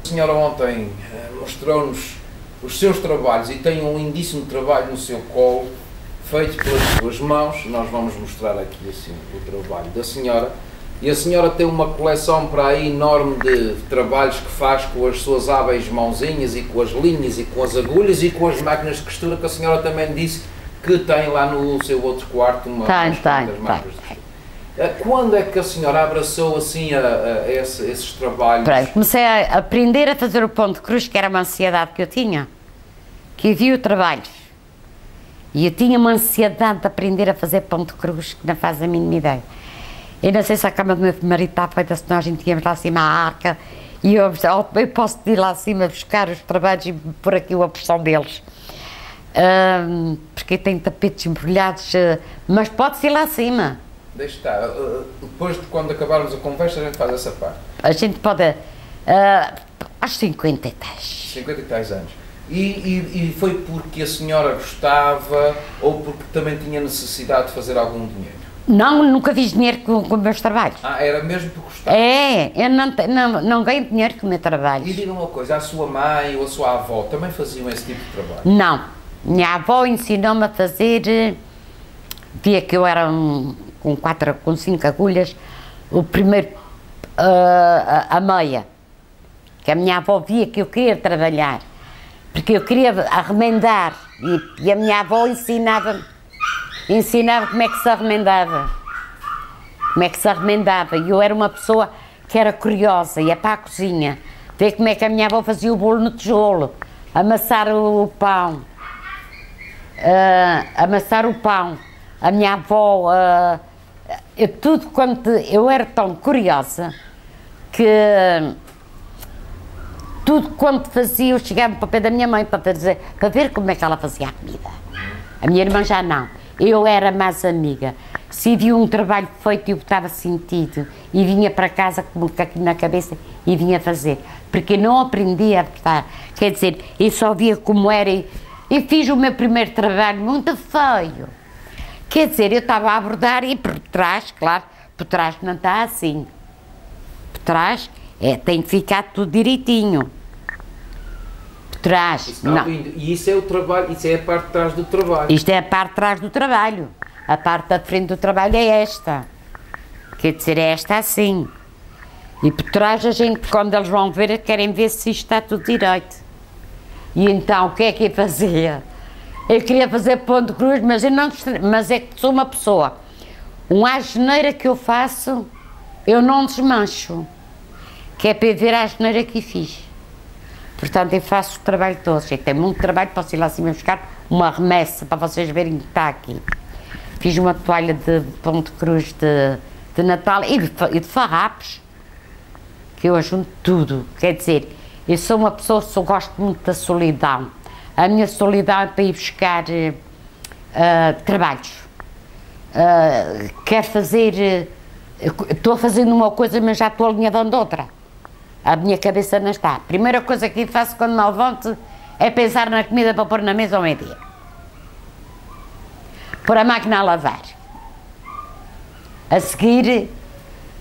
A senhora ontem mostrou-nos os seus trabalhos e tem um lindíssimo trabalho no seu colo, feito pelas suas mãos. Nós vamos mostrar aqui assim o trabalho da senhora. E a senhora tem uma coleção para aí enorme de trabalhos que faz com as suas hábeis mãozinhas e com as linhas e com as agulhas e com as máquinas de costura, que a senhora também disse que tem lá no seu outro quarto umas máquinas de costura. Quando é que a senhora abraçou assim esses trabalhos?
Pronto, comecei a aprender a fazer o ponto de cruz, que era uma ansiedade que eu tinha, que vi o trabalho. E eu tinha uma ansiedade de aprender a fazer ponto de cruz, que não faz a mínima ideia. Eu não sei se a cama do meu marido está feita, se nós tínhamos lá acima a arca, e eu posso ir lá acima buscar os trabalhos e pôr aqui a pressão deles. Porque tem tapetes embrulhados, mas pode-se ir lá acima.
Deixa estar. Depois de quando acabarmos a conversa, a gente faz essa parte.
A gente pode, aos 50 e tais.
50 e tais anos. E foi porque a senhora gostava ou porque também tinha necessidade de fazer algum dinheiro?
Não, nunca fiz dinheiro com os meus trabalhos.
Era mesmo porque gostava?
Eu não ganho dinheiro com o meu trabalho.
E diga uma coisa, a sua mãe ou a sua avó também faziam esse tipo de trabalho?
Não. Minha avó ensinou-me a fazer, via que eu era com 5 agulhas, o primeiro, a meia, que a minha avó via que eu queria trabalhar, porque eu queria arremendar, e a minha avó ensinava como é que se arremendava, e eu era uma pessoa que era curiosa, ia para a cozinha, ver como é que a minha avó fazia o bolo no tijolo, amassar o pão, a minha avó, eu era tão curiosa que tudo quanto fazia, eu chegava para o pé da minha mãe para ver como é que ela fazia a comida. A minha irmã já não, eu era mais amiga. Se via um trabalho feito, eu botava sentido e vinha para casa com aquilo na cabeça e vinha fazer, porque eu não aprendia a botar, quer dizer, eu só via como era e fiz o meu primeiro trabalho muito feio. Quer dizer, eu estava a abordar e por trás, claro, por trás não está assim. Por trás tem que ficar tudo direitinho. Por trás, não.
E isso é o trabalho, isso é a parte de trás do trabalho.
Isto é a parte de trás do trabalho. A parte da frente do trabalho é esta. Quer dizer, é esta assim. E por trás a gente, quando eles vão ver, querem ver se isto está tudo direito. E então, o que é que eu fazia? Eu queria fazer ponto de cruz, mas é que sou uma pessoa. Uma asneira que eu faço, eu não desmancho. Que é para ver a asneira que fiz. Portanto, eu faço o trabalho todo. Eu tenho muito trabalho, posso ir lá acima buscar uma remessa para vocês verem que está aqui. Fiz uma toalha de ponto de cruz de Natal e de farrapos, que eu ajunto tudo. Quer dizer, eu sou uma pessoa que gosto muito da solidão. A minha solidão é para ir buscar trabalhos. Quero fazer... estou fazendo uma coisa, mas já estou alinhavando outra. A minha cabeça não está. A primeira coisa que eu faço quando me levanto é pensar na comida para pôr na mesa ao meio-dia. Pôr a máquina a lavar. A seguir,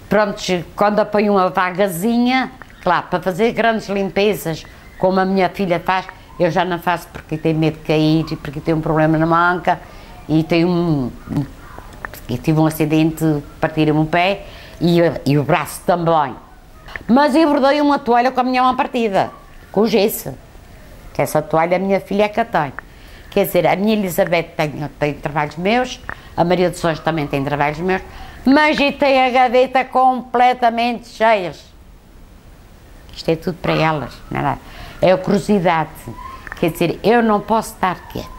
pronto, quando apanho uma vagazinha, claro, para fazer grandes limpezas, como a minha filha faz, eu já não faço porque tenho medo de cair, porque tenho um problema na anca e eu tive um acidente, partiram-me o pé e o braço também. Mas eu bordei uma toalha com a minha mão partida, com gesso. que essa toalha a minha filha é que a tem. Quer dizer, a minha Elizabeth tem trabalhos meus, a Maria de Sons também tem trabalhos meus, mas e tem a gaveta completamente cheias. Isto é tudo para elas, não é nada. É a curiosidade. Quer dizer, eu não posso estar quieta.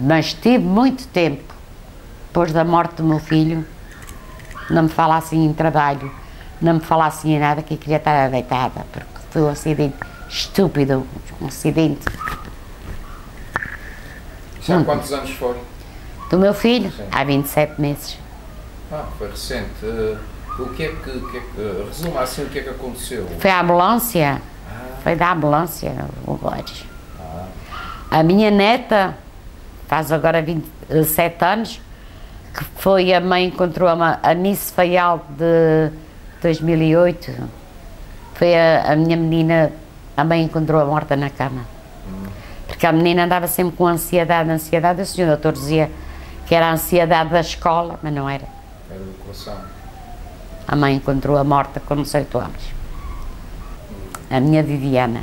Mas tive muito tempo, depois da morte do meu filho, não me falassem em trabalho, não me falassem em nada, que eu queria estar deitada, porque foi um acidente estúpido, um acidente.
Já há quantos anos foram?
Do meu filho?
Sim.
Há 27 meses.
Foi recente. O que é que resuma assim o que é que aconteceu?
Foi a ambulância. Foi da ambulância, o Boris. A minha neta, faz agora 27 anos, que foi a mãe encontrou a Miss Faial de 2008. Foi a minha menina, a mãe encontrou-a morta na cama. Porque a menina andava sempre com ansiedade. O senhor doutor dizia que era a ansiedade da escola, mas não era.
Era do coração.
A mãe encontrou-a morta com 18 anos. A minha Viviana.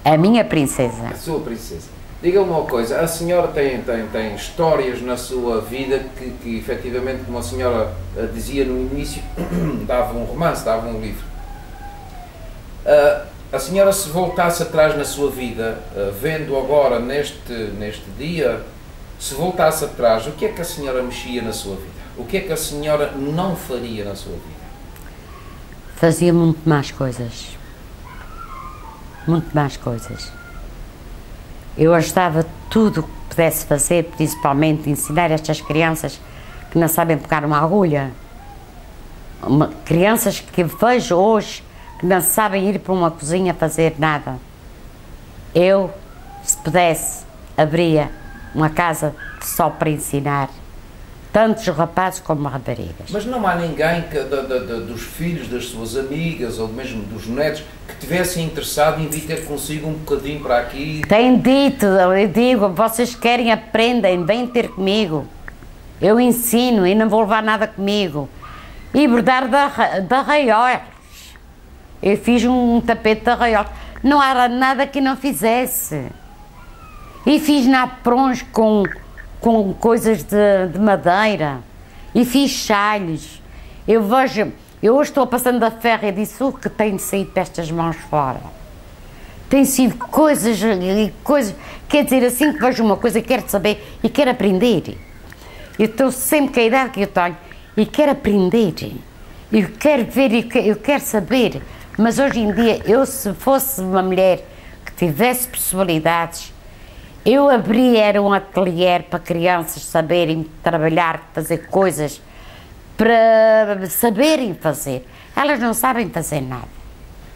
A minha princesa.
A sua princesa. Diga-me uma coisa, a senhora tem histórias na sua vida que efetivamente, como a senhora dizia no início, dava um romance, dava um livro. A senhora, se voltasse atrás na sua vida, vendo agora neste dia, se voltasse atrás, o que é que a senhora mexia na sua vida? O que é que a senhora não faria na sua vida?
Fazia muito mais coisas. Muito mais coisas. Eu ajudava tudo o que pudesse fazer, principalmente ensinar estas crianças que não sabem pegar uma agulha. Crianças que vejo hoje que não sabem ir para uma cozinha fazer nada. Eu, se pudesse, abria uma casa só para ensinar tantos rapazes como raparigas.
Mas não há ninguém dos filhos das suas amigas ou mesmo dos netos que tivessem interessado em vir ter consigo um bocadinho para aqui?
Tem dito, eu digo, vocês querem, aprendem, vêm ter comigo. Eu ensino e não vou levar nada comigo. E bordar de arraiolos. Eu fiz um tapete de arraiolos. Não era nada que não fizesse. E fiz naprons com coisas de madeira. E fiz chalhos. Eu hoje estou passando a ferro e disse o que tem saído destas mãos fora. Tem sido coisas, quer dizer, assim que vejo uma coisa, quero saber e quero aprender. Eu estou sempre com a idade que eu tenho e quero aprender. Eu quero ver e eu quero saber. Mas hoje em dia, eu se fosse uma mulher que tivesse possibilidades, eu abria um ateliê para crianças saberem trabalhar, fazer coisas, para saberem fazer. Elas não sabem fazer nada.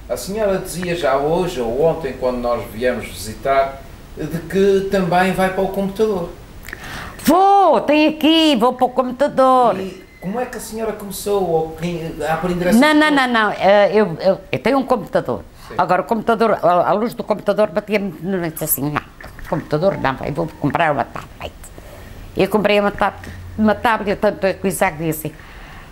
A senhora dizia já hoje ou ontem, quando nós viemos visitar, de que também vai para o computador.
Vou para o computador.
E como é que a senhora começou a aprender essa
coisa? Não. Eu tenho um computador. Sim. Agora, o computador, a luz do computador batia-me assim, não, computador não, eu vou comprar uma tablet. Eu comprei uma tablet, tanto é que o Isaac disse assim,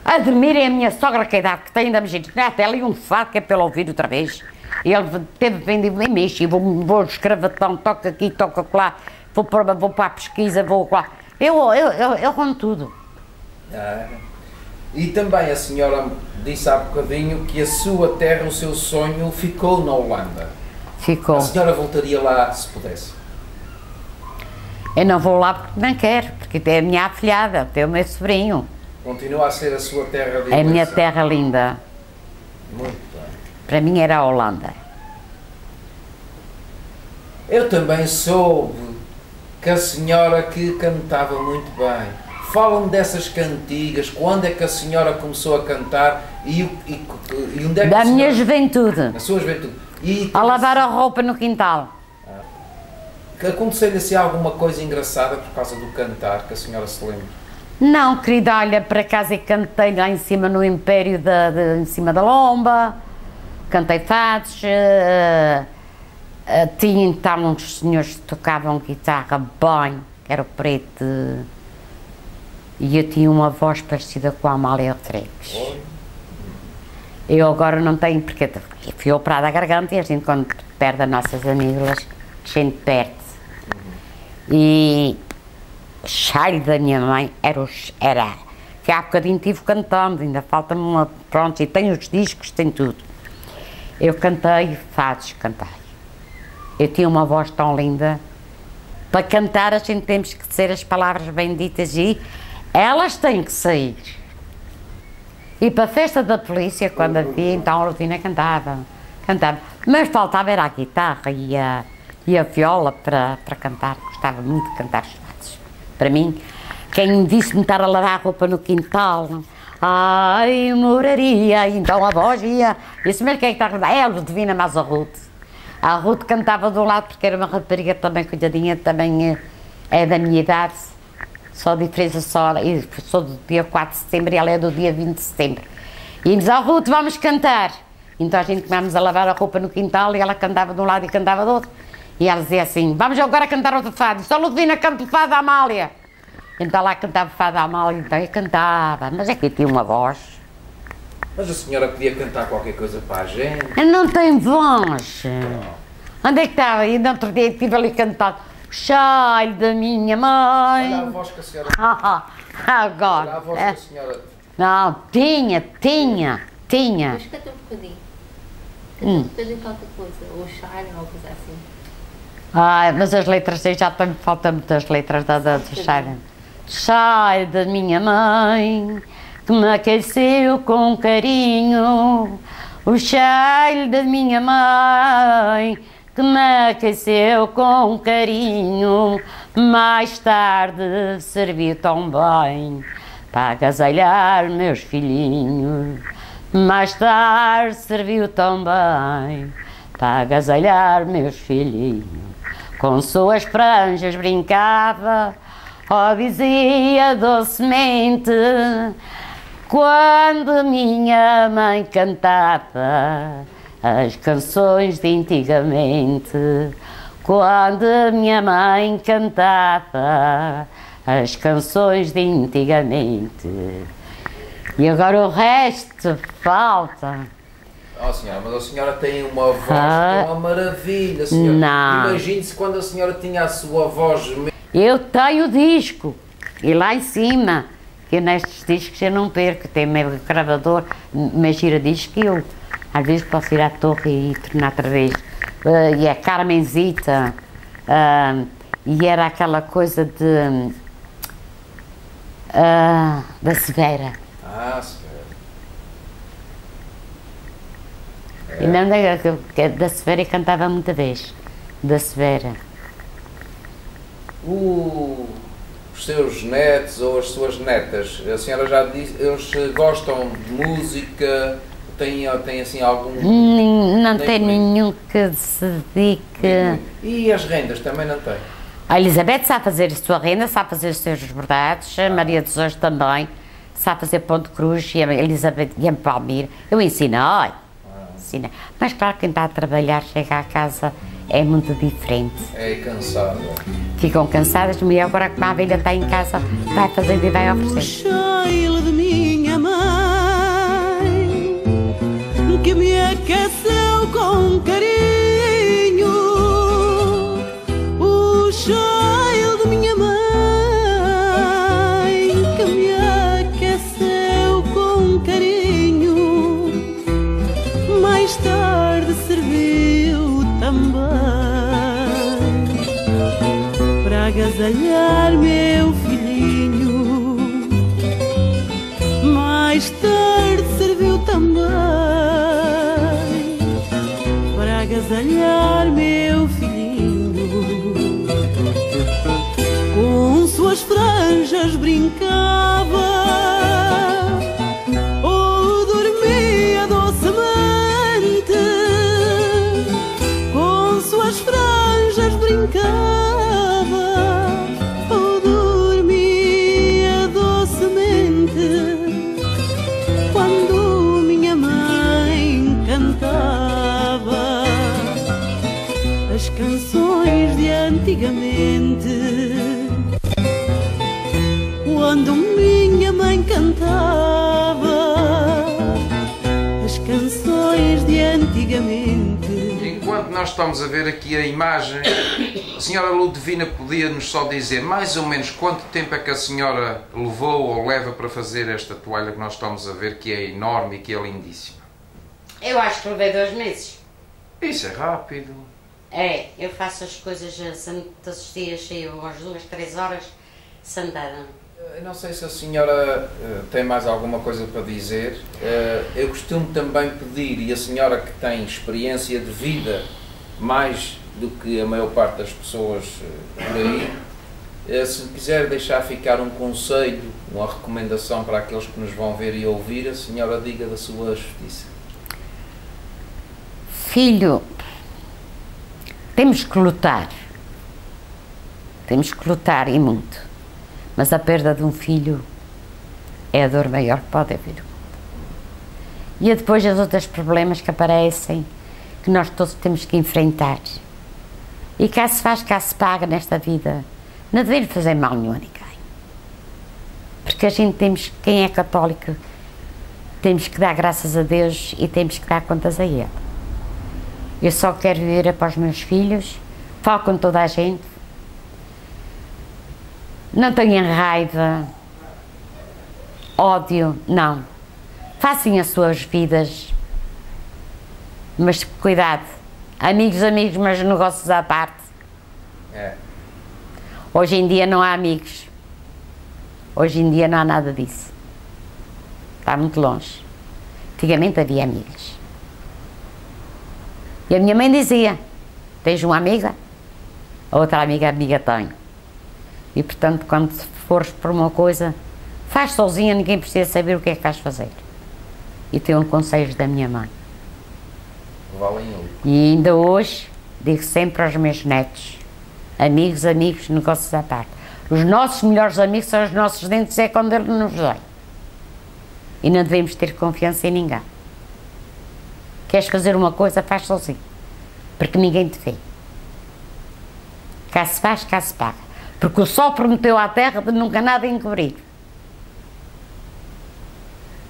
admirem a minha sogra, que a idade que tem, ainda me gira na tela e um fado que é pelo ouvir outra vez. E ele teve vendido em mexe, vou escravatão, toca aqui, toca lá, vou para a pesquisa, vou lá. Eu rondo tudo.
E também a senhora disse há bocadinho que a sua terra, o seu sonho, ficou na Holanda.
Ficou.
A senhora voltaria lá se pudesse?
Eu não vou lá porque não quero, porque é a minha afilhada, é o meu sobrinho.
Continua a ser a sua terra de
É a minha terra linda.
Muito bem.
Para mim era a Holanda.
Eu também soube que a senhora que cantava muito bem. Falam-me dessas cantigas, quando é que a senhora começou a cantar e onde é que
da minha juventude.
Na sua juventude.
A lavar a roupa no quintal.
Aconteceu-lhe assim alguma coisa engraçada por causa do cantar, que a senhora se lembra?
Não, querida, olha, para casa e cantei lá em cima no Império, em cima da Lomba, cantei fados, tinha então uns senhores que tocavam guitarra bem, que era o preto, e eu tinha uma voz parecida com a Amália Rodrigues. Eu agora não tenho, porque fui operada a garganta e a gente quando perto das nossas amigas, gente perto. E o cheiro da minha mãe era que há bocadinho estive cantando, ainda falta-me uma, pronto, e tenho os discos, tem tudo. Eu cantei fados, cantei. Eu tinha uma voz tão linda. Para cantar a gente temos que dizer as palavras benditas e elas têm que sair. E para a festa da polícia, quando havia, então a Ludina cantava. Mas faltava era a guitarra e a viola para cantar. Gostava muito de cantar os fados. Para mim, quem disse-me estar a lavar a roupa no quintal, ai, moraria, então a voz ia. Isso mesmo, quem é que está a cantar? É a Ludivina, mas a Ruth. A Ruth cantava do lado porque era uma rapariga também cuidadinha, também é da minha idade. Só a diferença só, eu sou do dia 4 de setembro e ela é do dia 20 de setembro. E diz, oh Ruth, vamos cantar. Então a gente começámos a lavar a roupa no quintal e ela cantava de um lado e cantava do outro. E ela dizia assim, vamos agora cantar outro fado. Só Ludivina canta o fado da Amália. Então ela cantava o fado da Amália, então eu cantava, mas é que eu tinha uma voz.
Mas a senhora podia cantar qualquer coisa para a gente?
Eu não tenho voz. Onde é que estava? E no outro dia estive ali cantando o cheiro da minha mãe.
Olha a voz que a senhora...
Agora.
Olha a voz que a senhora...
Não, tinha.
Mas canta um bocadinho. Canta um bocadinho qualquer coisa, ou cheiro, ou coisa assim.
Ai, mas as letras, já também faltam muitas letras do cheiro. Cheiro da minha mãe, que me aqueceu com carinho. O cheiro da minha mãe, que me aqueceu com carinho. Mais tarde serviu tão bem para agasalhar meus filhinhos. Mais tarde serviu tão bem para agasalhar meus filhinhos. Com suas franjas brincava, ó dizia docemente, quando minha mãe cantava as canções de antigamente. Quando minha mãe cantava as canções de antigamente. E agora o resto falta.
Oh senhora, mas a senhora tem uma voz que é uma maravilha, senhora.
Não.
Imagine-se quando a senhora tinha a sua voz...
Eu tenho o disco, e lá em cima, que nestes discos eu não perco, tem meu gravador, mas gira disco que eu às vezes posso ir à torre e tornar outra vez. E a Carmenzita, e era aquela coisa de... da Severa.
Severa.
E não da Severa, cantava muita vez, da Severa.
Os seus netos ou as suas netas, a senhora já disse, eles gostam de música, tem assim algum...
Não tem nenhum que se dedique...
E as rendas também não tem?
A Elizabeth sabe fazer a sua renda, sabe fazer os seus bordados, a Maria dos Anjos também, sabe fazer ponto cruz, e a Elizabeth e a Palmira. Eu ensino, ensino. Mas claro, quem está a trabalhar, chega à casa, é muito diferente.
É cansado.
Ficam cansadas, e agora que a velha está em casa, vai fazendo e vai oferecer.
O cheiro de minha mãe, que me aqueceu com carinho. O cheiro de minha mãe, que me aqueceu com carinho. Mais tarde serviu também para agasalhar meu filhinho. Mais tarde serviu também para agasalhar meu filhinho. Com suas franjas brincava ou dormia docemente. Com suas franjas brincava ou dormia docemente. Quando minha mãe cantava as canções de antigamente. Quando minha mãe cantava as canções de antigamente.
enquanto nós estamos a ver aqui a imagem, a senhora Ludovina podia-nos só dizer mais ou menos quanto tempo é que a senhora levou ou leva para fazer esta toalha que nós estamos a ver, que é enorme e que é lindíssima?
Eu acho que levei 2 meses.
Isso é rápido.
É, eu faço as coisas todos os dias, eu às 2, 3 horas sentada.
Eu não sei se a senhora tem mais alguma coisa para dizer. Eu costumo também pedir, e a senhora que tem experiência de vida mais do que a maior parte das pessoas por aí, se quiser deixar ficar um conselho, uma recomendação para aqueles que nos vão ver e ouvir, a senhora diga da sua justiça.
Filho, temos que lutar e muito. Mas a perda de um filho é a dor maior que pode haver. E depois os outros problemas que aparecem, que nós todos temos que enfrentar. E cá se faz, cá se paga nesta vida. Não devemos fazer mal nenhum a ninguém. Porque a gente temos, quem é católico, temos que dar graças a Deus e temos que dar contas a Ele. Eu só quero viver para os meus filhos, falo com toda a gente. Não tenham raiva, ódio, não. Façam as suas vidas, mas cuidado. Amigos, mas negócios à parte.
É.
Hoje em dia não há amigos. Hoje em dia não há nada disso. Está muito longe. Antigamente havia amigos. E a minha mãe dizia, tens uma amiga? A outra amiga tem. E portanto, quando fores por uma coisa, faz sozinha, ninguém precisa saber o que é que vais fazer. E tenho conselhos da minha mãe.
Valem muito.
E ainda hoje, digo sempre aos meus netos, amigos, negócios à parte. Os nossos melhores amigos são os nossos dentes, é quando Ele nos dá. E não devemos ter confiança em ninguém. Queres fazer uma coisa, faz sozinho. Porque ninguém te vê. Cá se faz, cá se paga. Porque o sol prometeu à terra de nunca nada encobrir.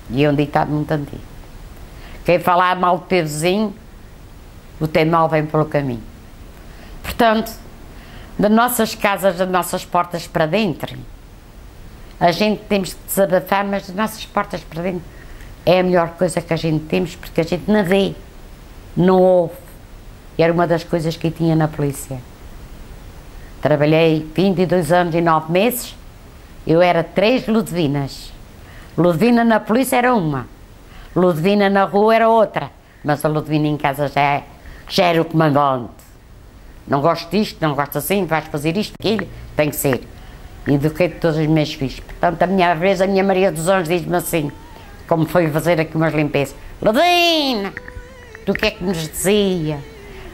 E é um ditado muito antigo. Quem falar mal do teu vizinho, o teu mal vem pelo caminho. Portanto, das nossas casas, das nossas portas para dentro, a gente temos que desabafar, mas das nossas portas para dentro é a melhor coisa que a gente temos, porque a gente não vê, não ouve. E era uma das coisas que eu tinha na polícia. Trabalhei 22 anos e 9 meses, eu era 3 Ludovinas. Ludovina na polícia era uma, Ludovina na rua era outra, mas a Ludovina em casa já era o comandante. Não gosto disto, não gosto assim, vais fazer isto, aquilo, tem que ser. E eduquei todos os meus filhos. Portanto, a minha Maria dos Anjos diz-me assim, como foi fazer aqui umas limpezas, Ludovina, tu que é que nos dizia?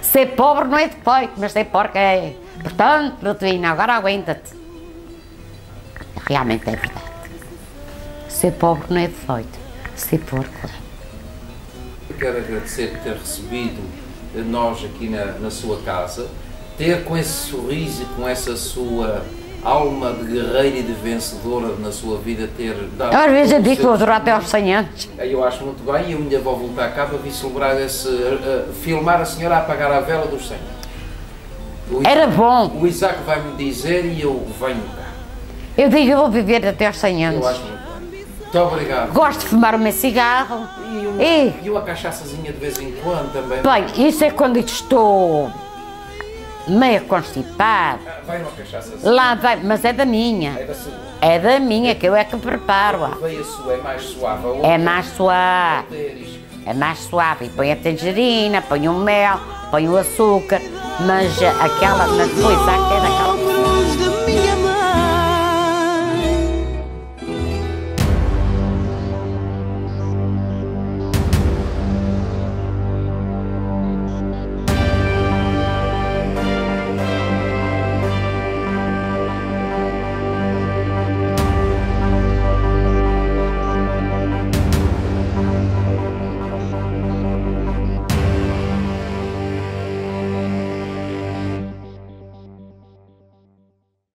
Ser pobre não é defeito, mas ser porca é. Portanto, Ludovina, agora aguenta-te. Realmente é verdade. Ser pobre não é defeito, ser porco é.
Eu quero agradecer por ter recebido nós aqui na sua casa, ter com esse sorriso e com essa sua alma de guerreira e de vencedora na sua vida, ter dado...
Às vezes eu digo que vou durar até aos 100 anos.
Eu acho muito bem, e eu ainda vou voltar cá para vir celebrar filmar a senhora a apagar a vela dos 100 anos.
Era bom.
O Isaac vai-me dizer e eu venho cá.
Eu digo, eu vou viver até aos 100 anos.
Eu acho muito bem. Muito obrigado.
Gosto de fumar o meu cigarro.
E uma cachaçazinha de vez em quando também.
Bem, isso é quando estou meio constipada.
Vai uma cachaçazinha.
Lá vai, mas é da minha.
É da sua.
É da minha, que eu é que preparo.
A sua é mais suave.
É mais suave. É mais suave. E põe a tangerina, põe o mel, põe o açúcar. Mas aquela, mas depois, aquela